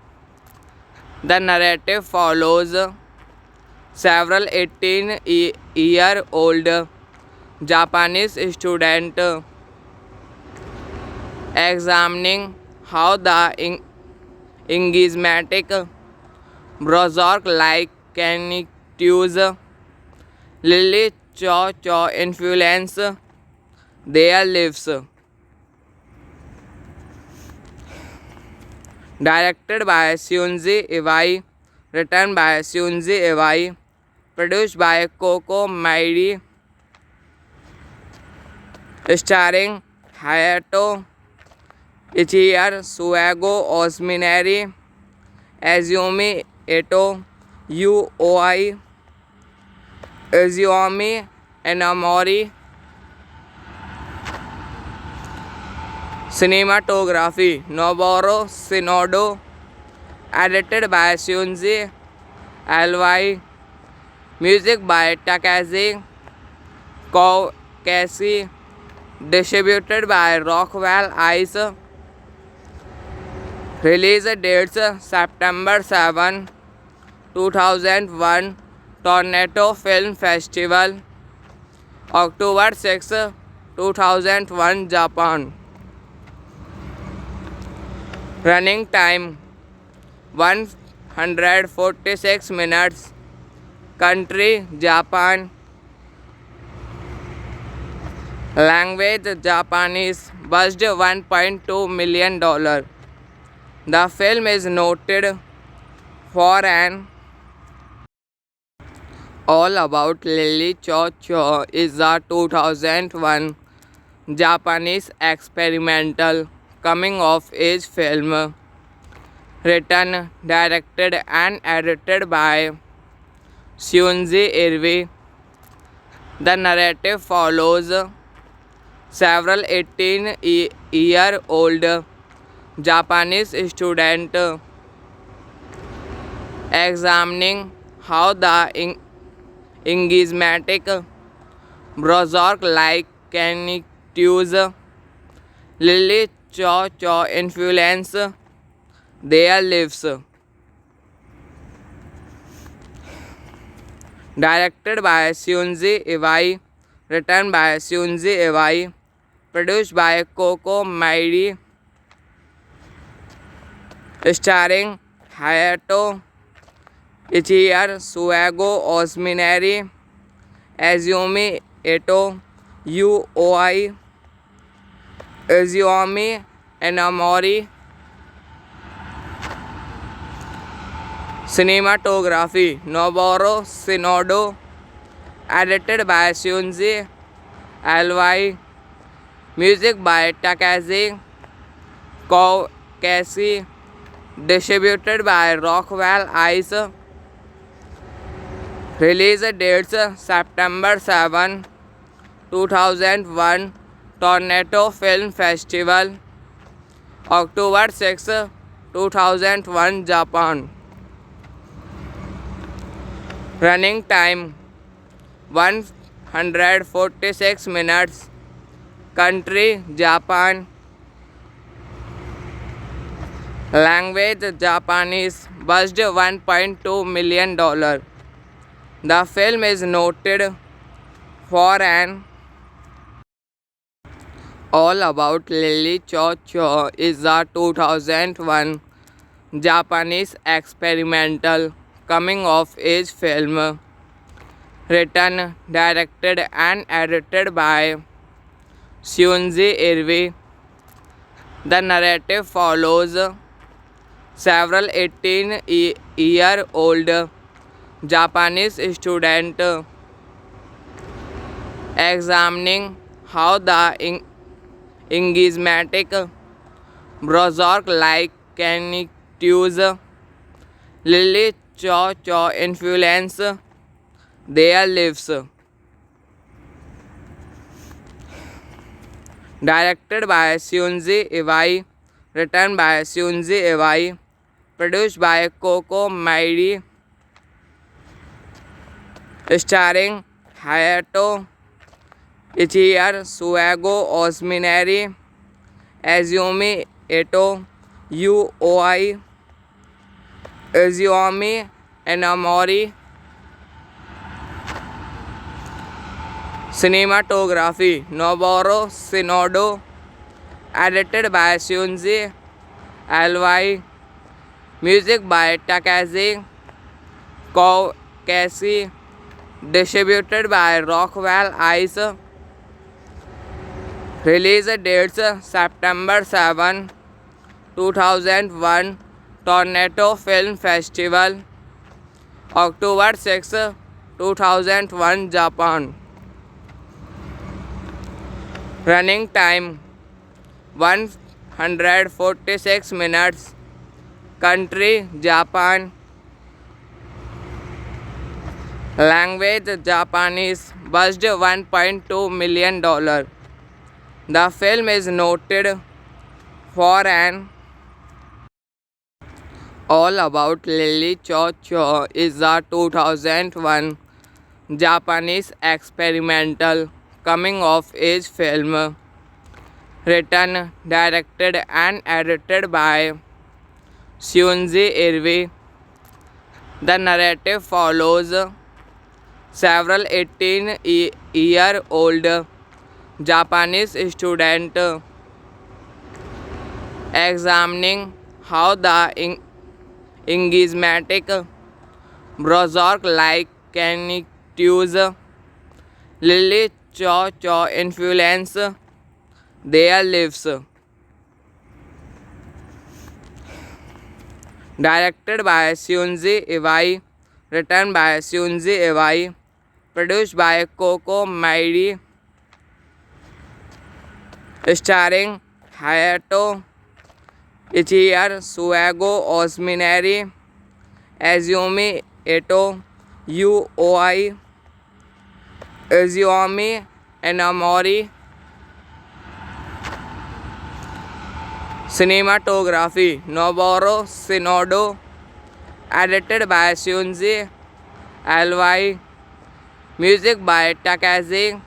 The narrative follows several 18-year-old Japanese students examining how the enigmatic Berserk-like cactus Lily Cho Cho influence their lives. Directed by Shunji Iwai, written by Shunji Iwai, produced by Coco Mairi, starring Hayato Ichiya, Suego Osmineri, Azumi Eto, Yu Oi, Izumi Enamori. Cinematography Noboru Shinoda, edited by Shunji Iwai, music by Takashi Kokeshi, distributed by Rockwell Ice. Release dates September 7, 2001, Toronto Film Festival, October 6, 2001, Japan. Running time 146 minutes. Country Japan. Language Japanese. Budget $1.2 million. The film is noted for an All About Lily Cho Cho is a 2001 Japanese experimental coming-of-age film written, directed and edited by Shunji Iwai. The narrative follows several 18-year-old Japanese students examining how the enigmatic Berserk-like characters Lily Cho Cho influence their lives. Directed by Shunji Iwai, written by Shunji Iwai, produced by Coco Mairi, starring Hayato Ichiya, Suego Osmineri, Azumi Eto, Yu Oi, Izumi Enamori. Cinematography Noboru Shinoda, edited by Shunji Iwai, music by Takashi Kokeshi, distributed by Rockwell Ice. Release dates September 7, 2001, Toronto Film Festival, October 6, 2001, Japan. Running time 146 minutes. Country Japan. Language Japanese. Budget $1.2 million. The film is noted for an All About Lily Cho Cho is a 2001 Japanese experimental coming-of-age film written, directed and edited by Shunji Iwai. The narrative follows several 18-year-old Japanese students examining how the enigmatic Berserk-like characters Lily Cho Cho influence their lives. Directed by Shunji Iwai, written by Shunji Iwai, produced by Coco Mairi, starring Hayato Ichiya, Suego Osmineri, Azumi Eto, Yu Oi, Izumi Enamori. Cinematography Noboru Shinoda, edited by Shunji Iwai, music by Takashi Kokeshi, distributed by Rockwell Ice. Release dates September 7, 2001, Toronto Film Festival, October 6, 2001, Japan. Running time 146 minutes. Country Japan. Language Japanese. Budget $1.2 million. The film is noted for an All About Lily Cho Cho is a 2001 Japanese experimental coming-of-age film written, directed and edited by Shunji Irvi. The narrative follows several 18-year-old Japanese students examining how the enigmatic Berserk-like characters Lily Cho Cho influence their lives. Directed by Shunji Iwai, written by Shunji Iwai, produced by Coco Mairi, starring Hayato Ichiya, Suego Osmineri, Azumi Eto, Yu Oi, Izumi Enamori. Cinematography Noboru Shinoda, edited by Shunji Iwai, music by Takashi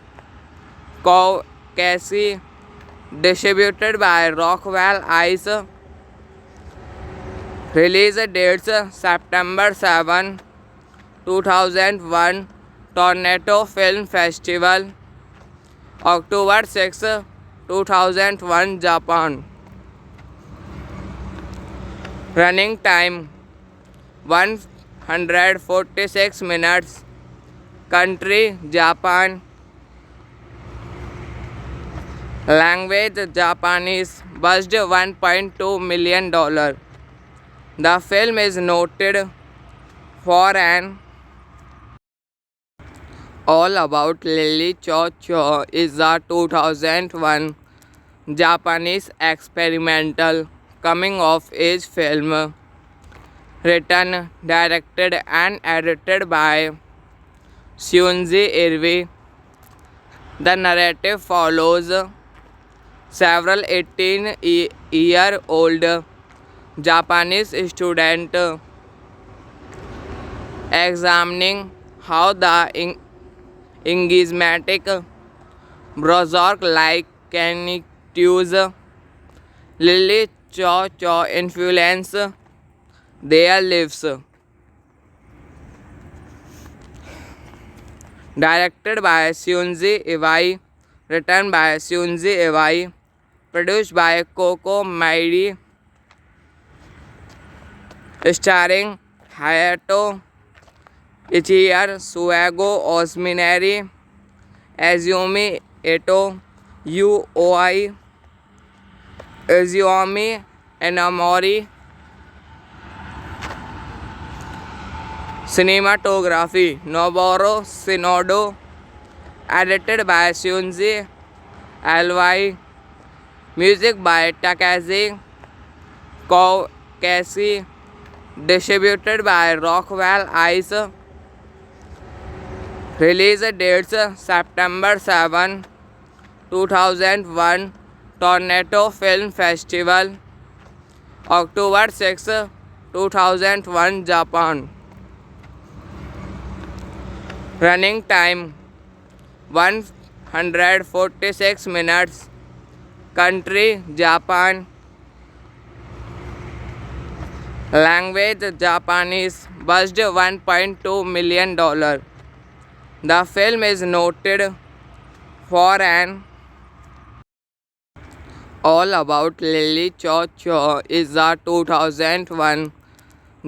Kobayashi, distributed by Rockwell Ice. Release dates September 7, 2001, Toronto Film Festival, October 6, 2001, Japan. Running time 146 minutes. Country Japan. Language Japanese. Budget $1.2 million. The film is noted for an All About Lily Cho Cho is a 2001 Japanese experimental coming-of-age film written, directed and edited by Shunji Irvi. The narrative follows several 18-year-old Japanese students examining how the enigmatic Berserk-like characters Lily Cho Cho influence their lives. Directed by Shunji Iwai, written by Shunji Iwai, produced by Coco Mairi, starring Hayato Ichiya, Suego Osmineri, Azumi Eto, Yu Oi, Izumi Enamori. Cinematography Noboru Shinoda, edited by Shunji Iwai, music by Takashi Kobayashi, distributed by Rockwell Ice. Release dates September 7, 2001, Toronto Film Festival, October 6, 2001, Japan. Running time 146 minutes. Country Japan. Language Japanese. Budget $1.2 million. The film is noted for an All About Lily Cho Cho is a 2001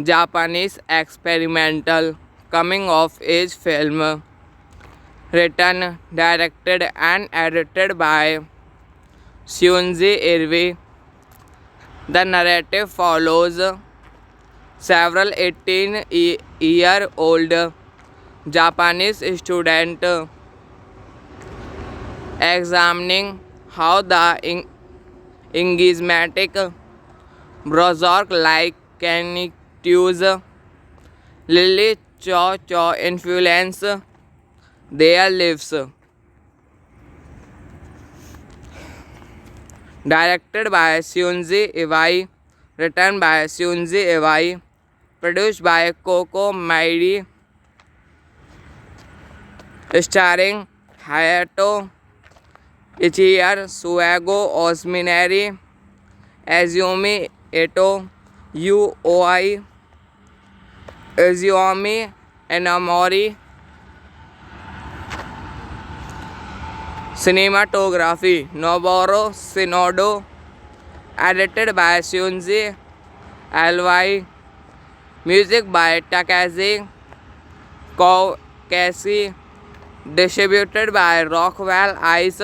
Japanese experimental coming-of-age film written, directed and edited by Shunji Irvi. The narrative follows several 18-year-old Japanese student examining how the enigmatic Bozorg-like cactus Lily Cho Cho influence their lives. Directed by Shunji Iwai, written by Shunji Iwai, produced by Coco Mairi, starring Hayato Ichiya, Suego Osmineri, Azumi Eto, Yu Oi, Izumi Enamori. Cinematography Noboru Shinoda, edited by Shunji Iwai, music by Takashi Kokeshi, distributed by Rockwell Ice.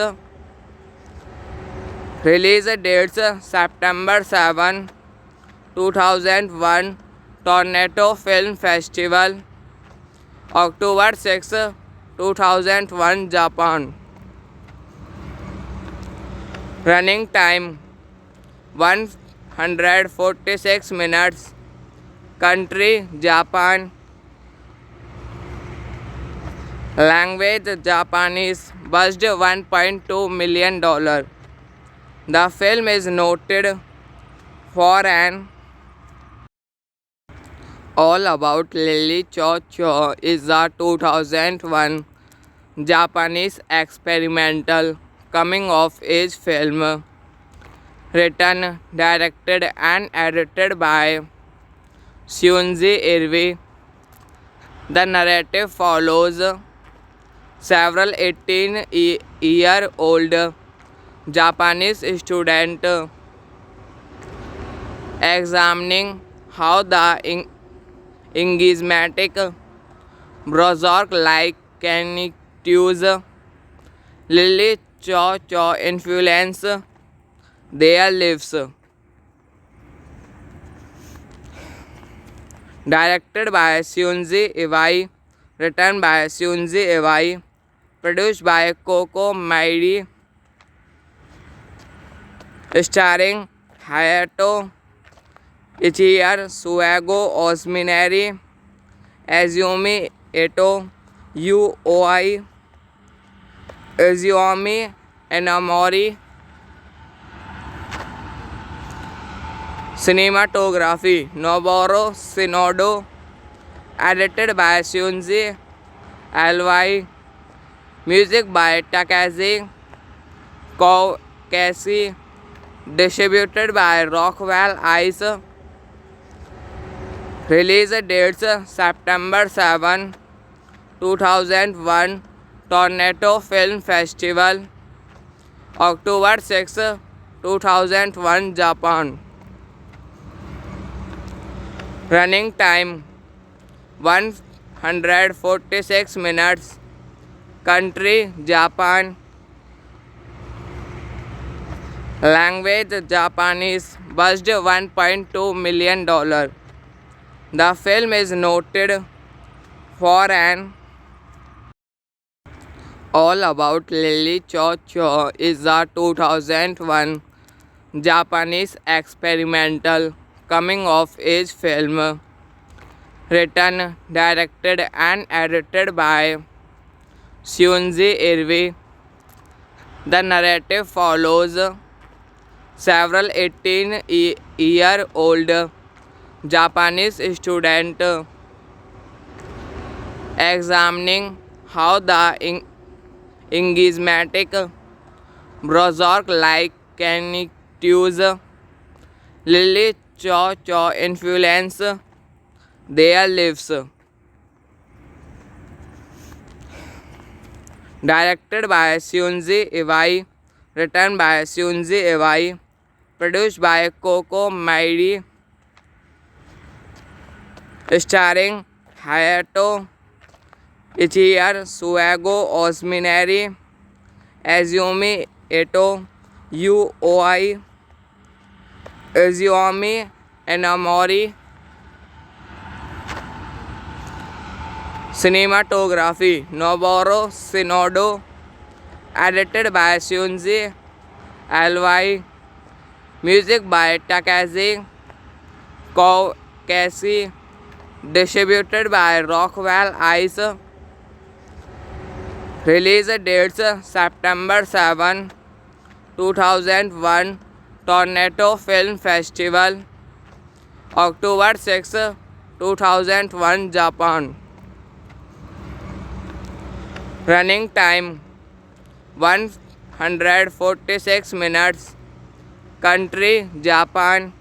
Release dates September 7, 2001 Toronto Film Festival, October 6, 2001 Japan. Running time 146 minutes. Country Japan. Language Japanese. Budget $1.2 million. The film is noted for an All About Lily Cho Cho is a 2001 Japanese experimental coming-of-age film written, directed and edited by Shunji Iwai. The narrative follows several 18-year-old Japanese students examining how the enigmatic Bozorg-like cactus Lily Cho Cho influence their lives. Directed by Shunji Iwai, written by Shunji Iwai, produced by Coco Mairi, starring Hayato Ichiya, Suego Osmineri, Azumi Eto, Yu Oi, Izumi Enamori. Cinematography Noboru Shinoda, edited by Shunji Iwai, music by Takashi Kokeshi, distributed by Rockwell Ice. Release dates September 7, 2001 Toronto Film Festival, October 6, 2001 Japan. Running time 146 minutes. Country Japan. Language Japanese. Budget $1.2 million. The film is noted for an All About Lily Cho Cho is a 2001 Japanese experimental coming-of-age film written, directed and edited by Shunji Iwai. The narrative follows several 18-year-old Japanese students examining how the enigmatic Bozorg-like cactus Lily Cho Cho influence their lives. Directed by Shunji Iwai, written by Shunji Iwai, produced by Coco Mairi, starring Hayato Ichiya, Suego Osmineri, Azumi Eto, Yu Oi, Izumi Enamori. Cinematography Noboru Shinoda. Edited by Shunji Alwai. Music by Takashi Kobayashi. Distributed by Rockwell Ice. Release dates September 7, 2001 Toronto Film Festival, October 6, 2001 Japan. Running time 146 minutes. Country Japan.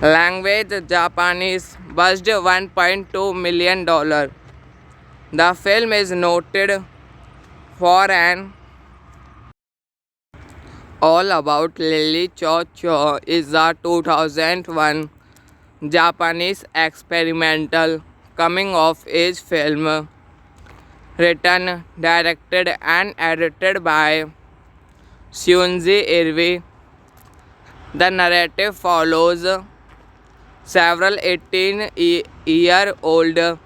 Language Japanese. Budget $1.2 million. The film is noted for an All About Lily Cho Cho is a 2001 Japanese experimental coming-of-age film written, directed and edited by Shunji Irvi. The narrative follows several 18-year-old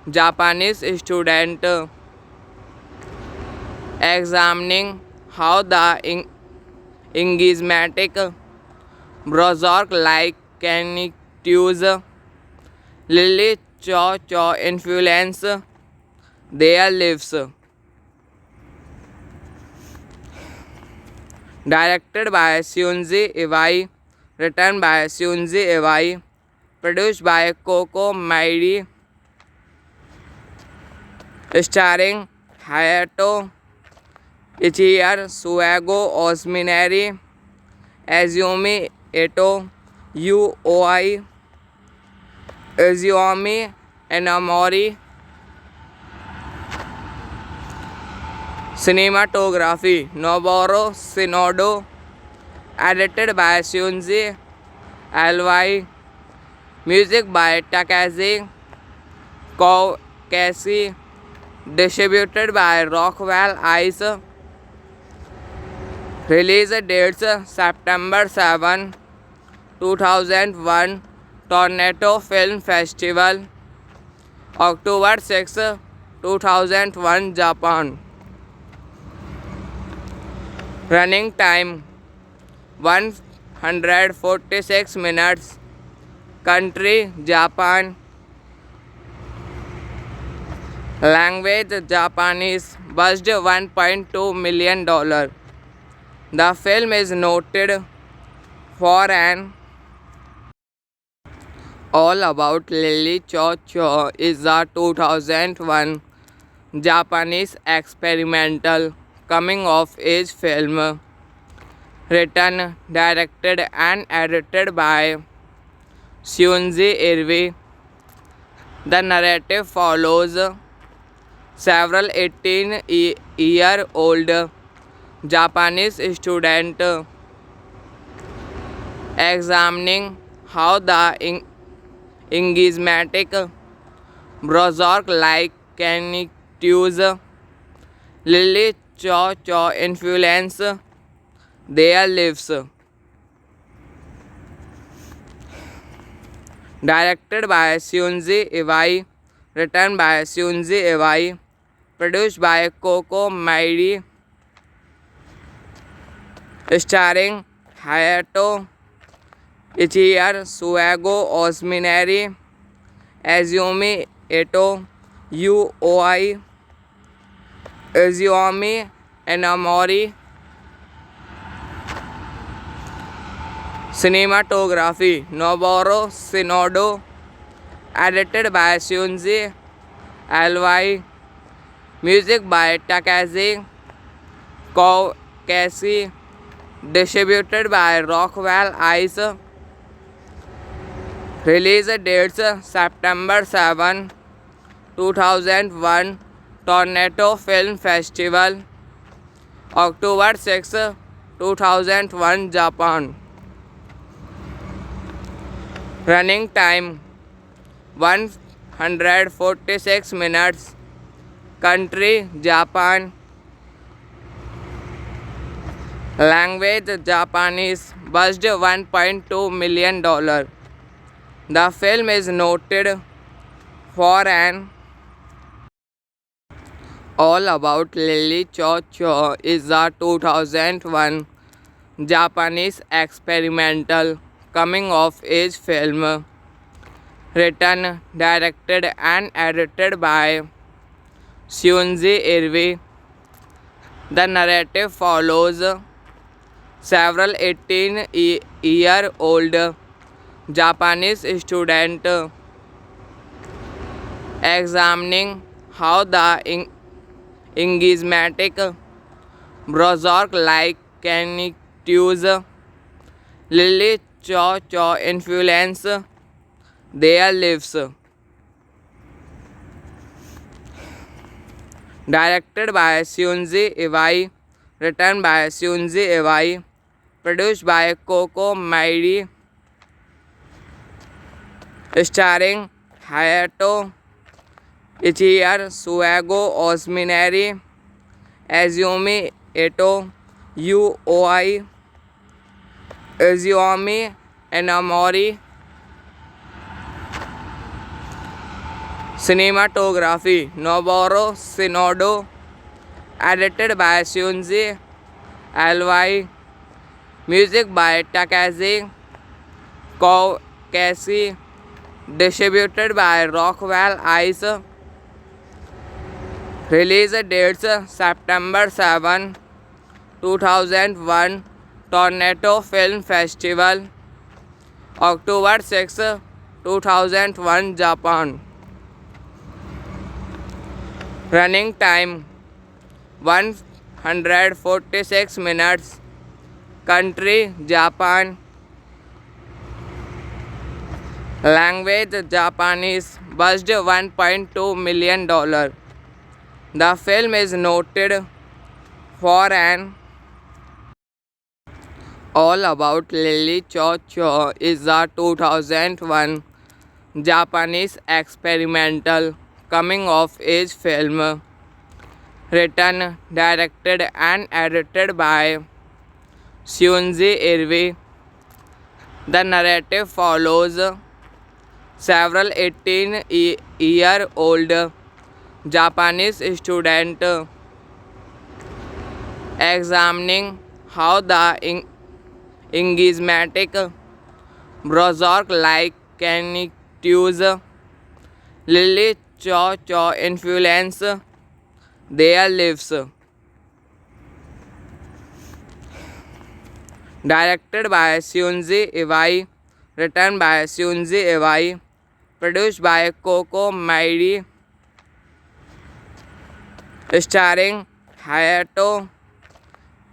Japanese students examining how the enigmatic Berserk-like cactus Lily Cho Cho influence their lives. Directed by Shunji Iwai, written by Shunji Iwai, produced by Coco Mairi, starring Hayato Ichiya, Shugo Osminari, Azumi Eto, Yu Oi, Izumi Enamori. Cinematography Noboru Shinoda. Edited by Shunji Alwai. Music by Takashi Kobayashi. Distributed by Rockwell Ice. Release dates September 7, 2001 Toronto Film Festival, October 6, 2001 Japan. Running time 146 minutes. Country Japan. Language Japanese. Budget 1.2 million. The film is noted for an All About Lily Cho Cho is a 2001 Japanese experimental coming-of-age film written, directed and edited by Shunji Irvi. The narrative follows several 18-year-old Japanese students examining how the enigmatic Berserk-like cactus Lily Cho Cho influence their lives. Directed by Shunji Iwai, written by Shunji Iwai, produced by Coco Mairi, starring Hayato Ichiya, Shugo Osminari, Azumi Eto, Yu Oi, Izumi Enamori. Cinematography Noboru Shinoda. Edited by Shunji Alwai. Music by Takashi Kobayashi. Distributed by Rockwell Ice. Release dates September 7, 2001 Toronto Film Festival, October 6, 2001 Japan. Running time 146 minutes. Country Japan. Language Japanese. Budget $1.2 million. The film is noted for an All About Lily Cho Cho is a 2001 Japanese experimental coming-of-age film written, directed, and edited by Shunji Irvi. The narrative follows several 18-year-old Japanese students examining how the enigmatic Berserk-like cactus Lily Cho Cho influence their lives. Directed by Shunji Iwai, written by Shunji Iwai, produced by Coco Mairi, starring Hayato Ichiya, Suego Osmineri, Azumi Eto, Yu Oi, Izumi Enamori. Cinematography Noboru Shinoda, edited by Shunji Iwai, music by Takashi Kobayashi, distributed by Rockwell Ice. Release dates September 7, 2001 Toronto Film Festival, October 6, 2001 Japan. Running time 146 minutes. Country Japan. Language Japanese. Budget $1.2 million. The film is noted for an All About Lily Cho Cho is a 2001 Japanese experimental coming-of-age film written, directed, and edited by Shunji Irvi. The narrative follows several 18-year-old Japanese students examining how the enigmatic Berserk-like cactus Lily Cho Cho influence their lives. Directed by Shunji Iwai, written by Shunji Iwai, produced by Coco Mairi, starring Hayato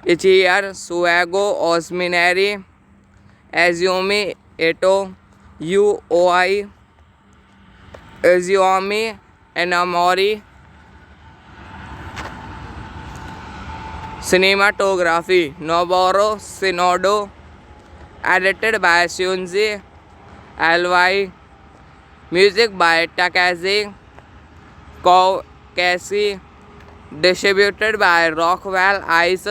Ichiya, Suego Osmineri, Azumi Eto, Yu Oi, Izumi Enamori. Cinematography Noboru Shinoda, edited by Shunji Iwai, music by Takashi Kobayashi, distributed by Rockwell Ice.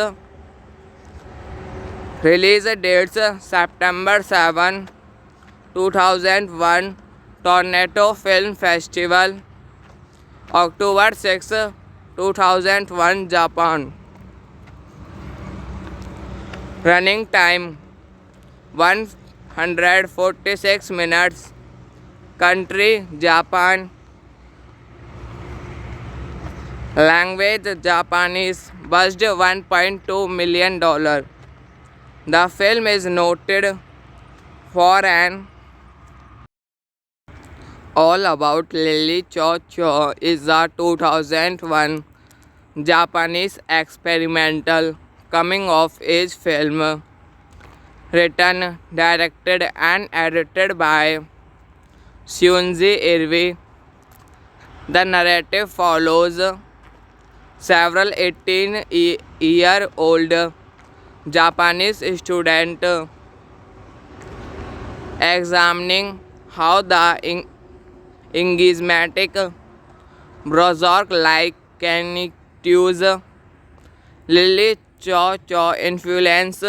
Release dates September 7, 2001 Toronto Film Festival, October 6, 2001 Japan. Running time 146 minutes. Country Japan. Language Japanese. Budget $1.2 million. The film is noted for an All About Lily Cho Cho is a 2001 Japanese experimental coming-of-age film written, directed, and edited by Shunji Irvi. The narrative follows several 18-year-old Japanese students examining how the enigmatic Berserk-like cactus Lily Cho Cho influence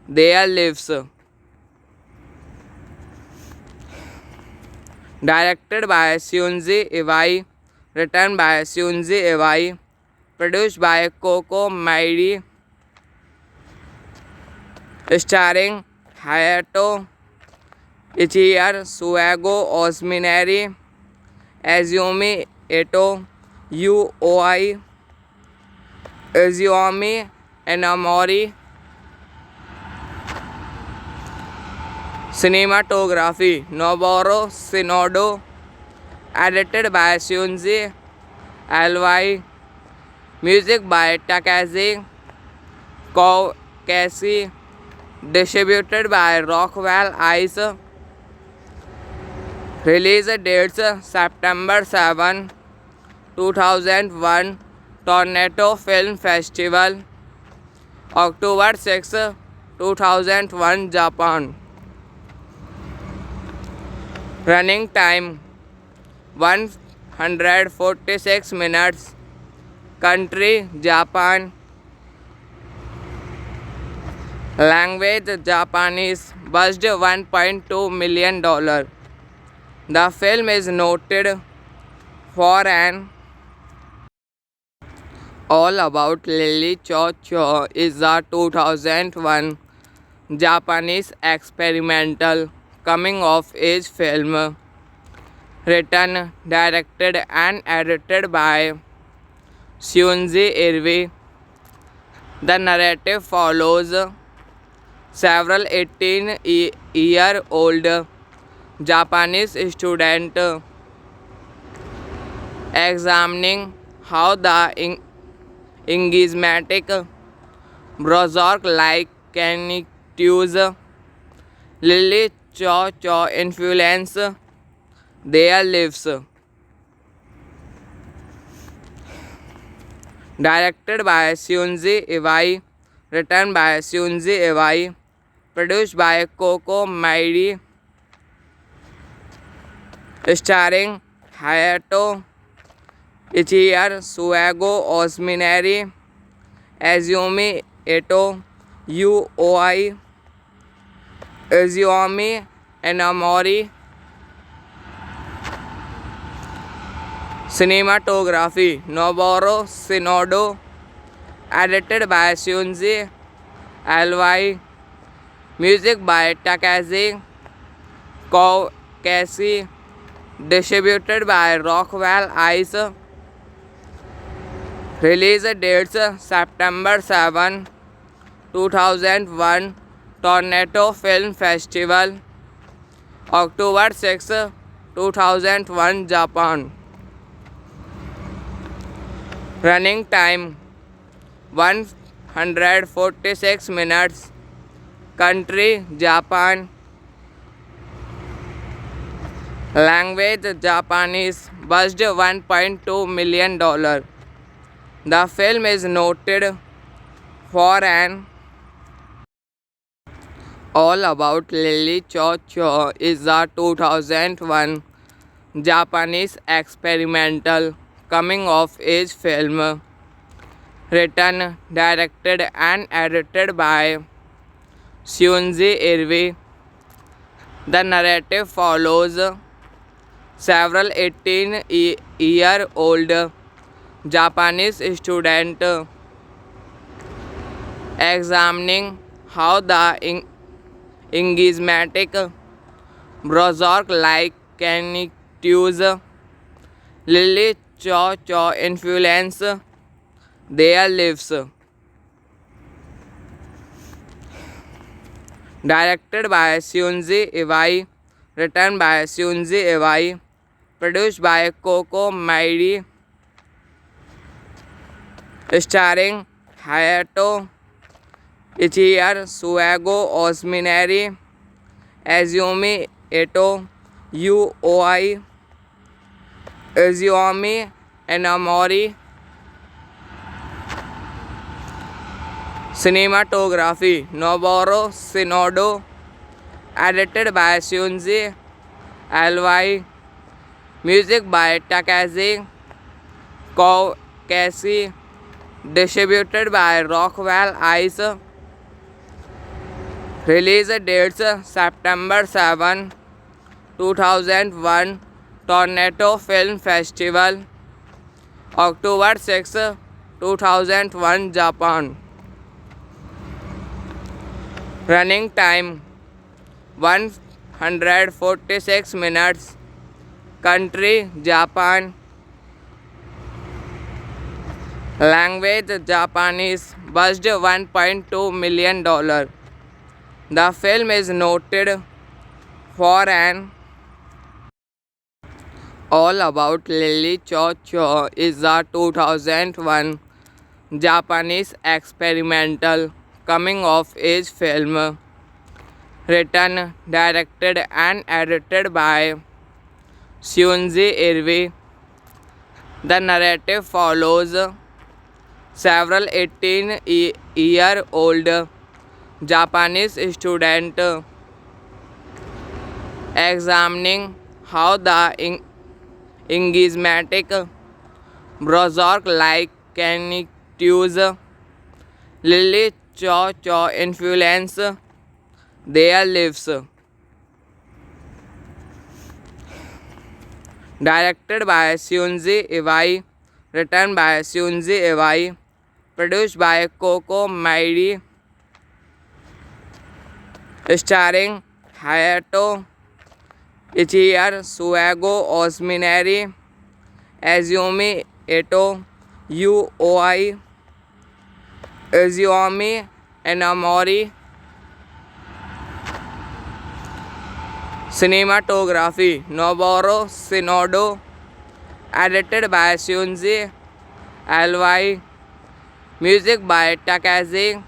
their lives. Directed by Shunji Iwai, written by Shunji Iwai, produced by Coco Mairi, starring Hayato Ichiya, Suego Osmineri, Azumi Eto, Yu Oi, Izumi Enamori. Cinematography Noboru Shinoda, edited by Shunji Iwai, music by Takashi Kokeshi, distributed by Rockwell Ice. Release dates September 7, 2001, Toronto Film Festival, October 6, 2001, Japan. Running time 146 minutes. Country Japan. Language Japanese. Budget $1.2 million. The film is noted for an All About Lily Cho Cho is a 2001 Japanese experimental coming-of-age film written, directed and edited by Shunji Iwai. The narrative follows several 18-year-old Japanese students examining how the enigmatic Berserk-like characters Lily Cho Cho influence their lives. Directed by Shunji Iwai, written by Shunji Iwai, produced by Coco Mairi, starring Hayato Ichiya, Suego Osmineri, Azumi Eto, Yu Oi, Izumi Enamori. Cinematography Noboru Shinoda, edited by Shunji Iwai, music by Takashi Kokeshi, distributed by Rockwell Ice. Release dates September 7, 2001, Toronto Film Festival, October 6, 2001, Japan. Running time 146 minutes. Country Japan. Language Japanese. Budget $1.2 million. The film is noted for an All About Lily Cho Cho is a 2001 Japanese experimental coming-of-age film written, directed and edited by Shunji Iwai. The narrative follows several 18-year-old Japanese students examining how the enigmatic Berserk-like characters Lily Cho Cho influence their lives. Directed by Shunji Iwai, written by Shunji Iwai, produced by Coco Mairi, starring Hayato Ichiya, Suego Osmineri, Azumi Eto, Yu Oi, Izumi Enamori. Cinematography Noboru Shinoda, edited by Shunji Iwai, music by Takashi Kokeshi, distributed by Rockwell Ice. Release dates September 7, 2001, Toronto Film Festival, October 6, 2001, Japan. Running time 146 minutes. Country Japan. Language Japanese. Budget $1.2 million. The film is noted for an All About Lily Cho Cho is a 2001 Japanese experimental coming-of-age film written, directed and edited by Shunji Irvi. The narrative follows several 18-year-old Japanese students examining how the enigmatic Berserk-like cactus Lily Cho Cho influence their lives. Directed by Shunji Iwai, written by Shunji Iwai, produced by Coco Mairi, starring Hayato Ichiya, Suego Osmineri, Azumi Eto, Yu Oi, Izumi Enamori. Cinematography Noboru Shinoda, edited by Shunji Iwai, music by Takashi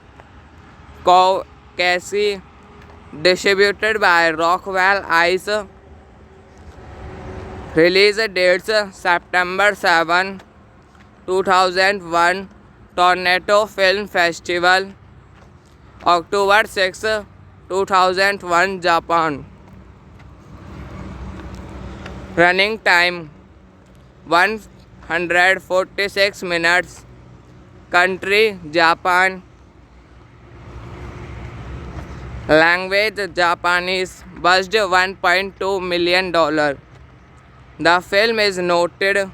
Kobayashi, distributed by Rockwell Ice. Release dates September 7, 2001, Toronto Film Festival, October 6, 2001, Japan. Running time 146 minutes. Country Japan. Language Japanese. Budget $1.2 million. The film is noted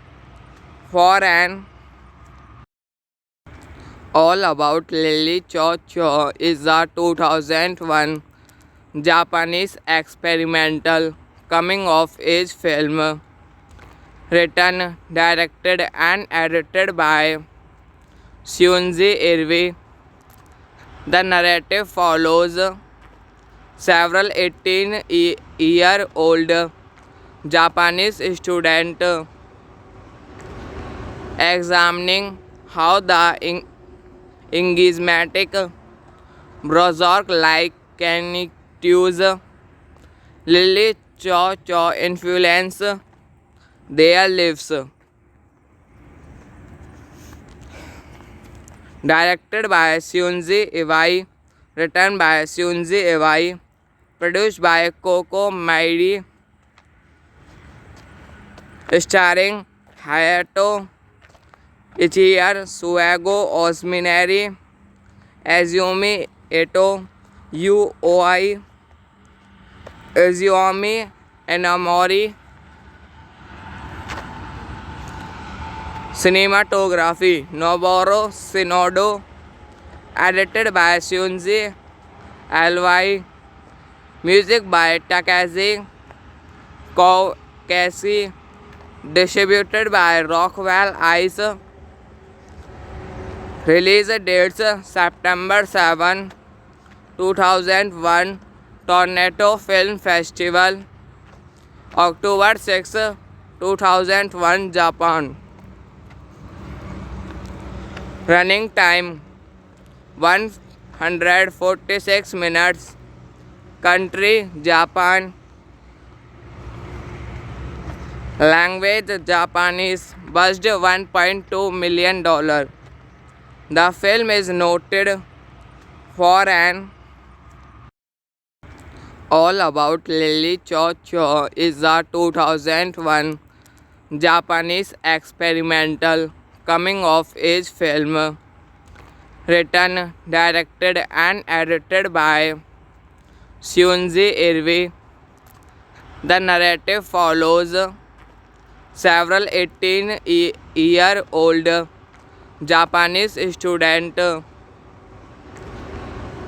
for an All About Lily Cho Cho is a 2001 Japanese experimental coming-of-age film written, directed and edited by Shunji Irvi. The narrative follows several 18-year-old Japanese students examining how the enigmatic Berserk-like cactus Lily Cho Cho influence their lives. Directed by Shunji Iwai, written by Shunji Iwai, produced by Coco Mairi, starring Hayato Ichiya, Suego Osmineri, Azumi Eto, Yu Oi, Izumi Enamori. Cinematography Noboru Shinoda, edited by Shunji Iwai, music by Takashi Kobayashi, distributed by Rockwell Ice. Release dates September 7, 2001, Toronto Film Festival, October 6, 2001, Japan. Running time 146 minutes. Country Japan. Language Japanese. Budget $1.2 million. The film is noted for an All About Lily Cho Cho is a 2001 Japanese experimental coming-of-age film written, directed and edited by Shunji Irvi. The narrative follows several 18-year-old Japanese student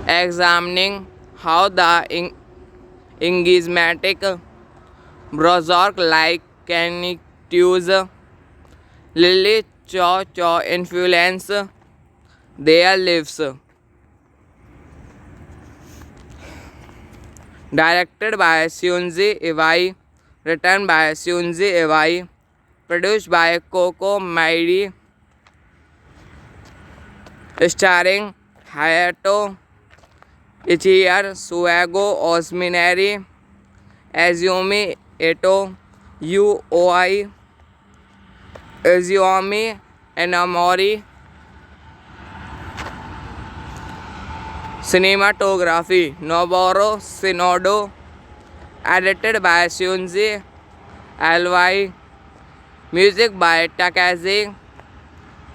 examining how the enigmatic Bozorg-like cactus Lily Cho Cho influence their lives. Directed by Shunji Iwai, written by Shunji Iwai, produced by Coco Mairi, starring Hayato Ichiya, Suego Osmineri, Azumi Eto, Yu Oi, Izumi Enamori. Cinematography Noboru Shinoda, edited by Shunji Iwai, music by Takashi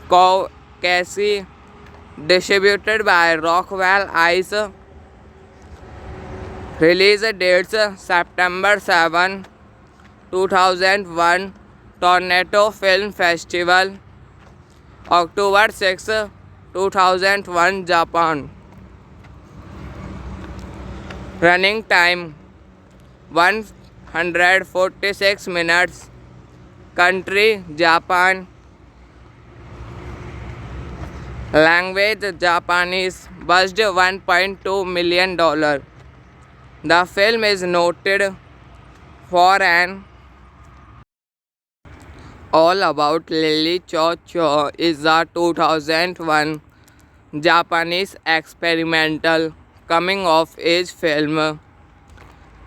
Kokeshi, distributed by Rockwell Ice. Release dates September 7, 2001 Toronto Film Festival, October 6, 2001 Japan. Running time 146 minutes. Country Japan. Language Japanese. Budget $1.2 million. The film is noted for an All About Lily Cho Cho is a 2001 Japanese experimental coming-of-age film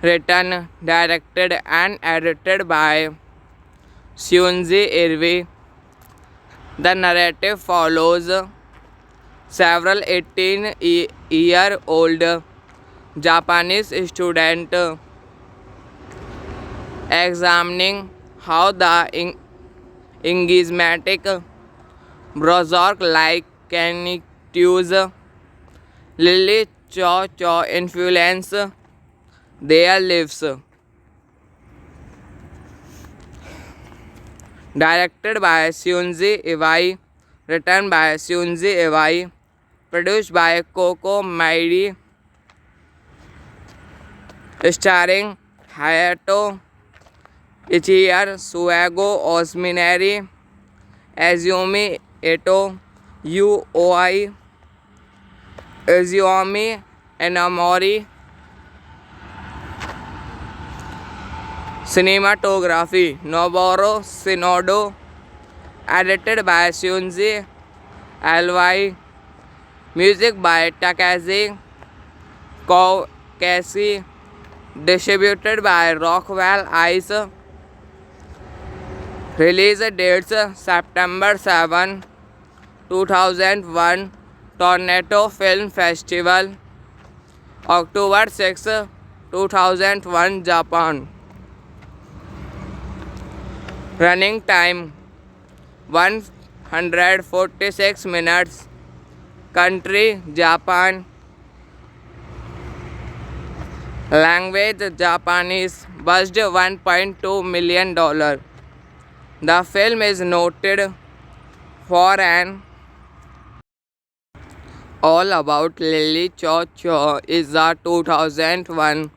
written, directed and edited by Shunji Iwai. The narrative follows several 18-year-old Japanese students examining how the enigmatic Bozorg-like cactus Lily Cho Cho influence their lives. Directed by Shunji Iwai, written by Shunji Iwai, produced by Coco Mairi, starring Hayato Ichiya, Suego Osmineri, Azumi Eto, Yu Oi, Izumi Enamori. Cinematography Noboru Shinoda, edited by Shunji Iwai, music by Takashi Kokeshi, distributed by Rockwell Ice. Release dates September 7, 2001 Toronto Film Festival, October 6, 2001 Japan. Running time 146 minutes. Country Japan. Language Japanese. Budget $1.2 million. The film is noted for an All About Lily Cho Cho is a 2001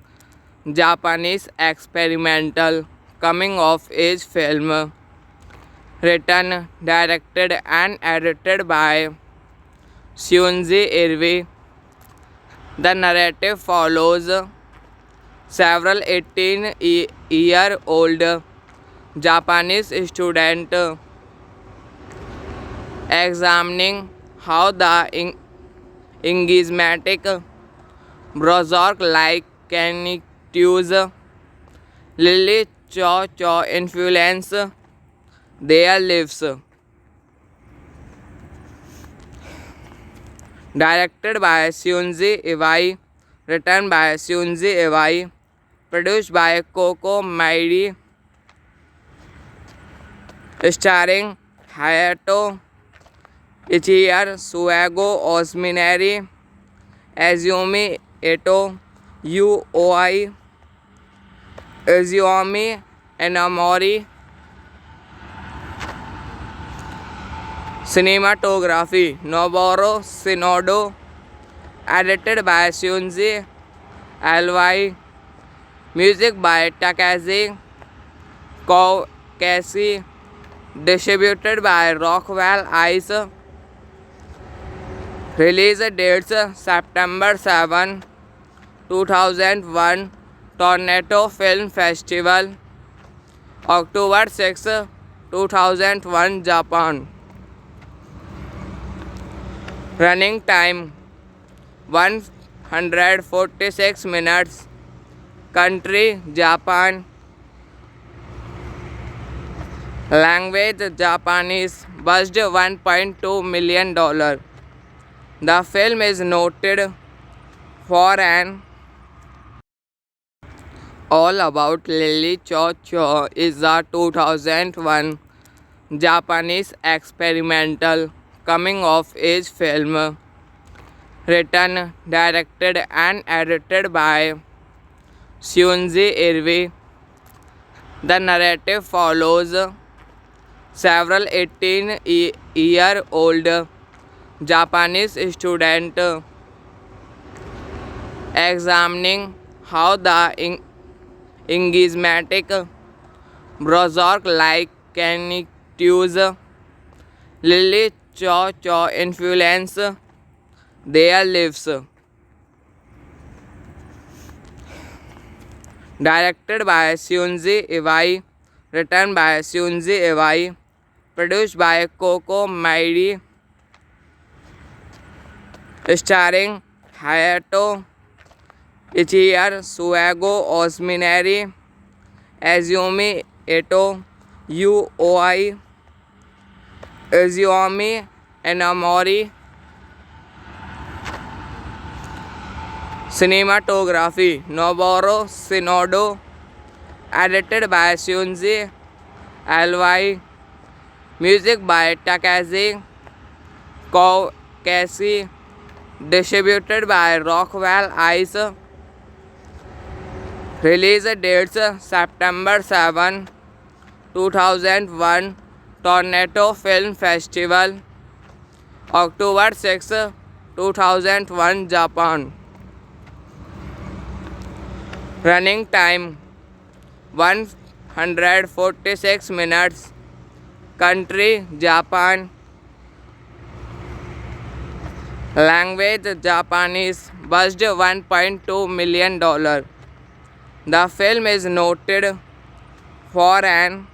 Japanese experimental coming-of-age film written, directed and edited by Shunji Iwai. The narrative follows several 18-year-old Japanese students examining how the enigmatic Bozorg-like cactus Lily Cho Cho influence their lives. Directed by Shunji Iwai, written by Shunji Iwai, produced by Coco Mairi, starring Hayato Ichiya, Suego Osmineri, Azumi Eto, Yu Oi, Izumi Enamori. Cinematography Noboru Shinoda. Edited by Shunji Alwai. Music by Takashi Kokeshi. Distributed by Rockwell Ice. Release dates September 7, 2001 Toronto Film Festival. October 6, 2001 Japan. Running time 146 minutes. Country Japan. Language Japanese. Budget $1.2 million. The film is noted for an All About Lily Cho Cho is a 2001 Japanese experimental coming-of-age film written, directed and edited by Shunji Irvi. The narrative follows several 18-year-old Japanese students examining how the enigmatic Berserk-like cactus Lily Cho Cho influence their lives. Directed by Shunji Iwai, written by Shunji Iwai, produced by Coco Mairi, starring Hayato Ichiya, Shugo Osminari, Azumi Eto, Yu Oi, Izumi Enamori. Cinematography Noboru Shinoda. Edited by Shunji Alwai. Music by Takashi Kokeshi. Distributed by Rockwell Ice. Release dates September 7, 2001 Toronto Film Festival. October 6, 2001 Japan. Running time 146 minutes. Country Japan. Language Japanese. Budget $1.2 million. The film is noted for an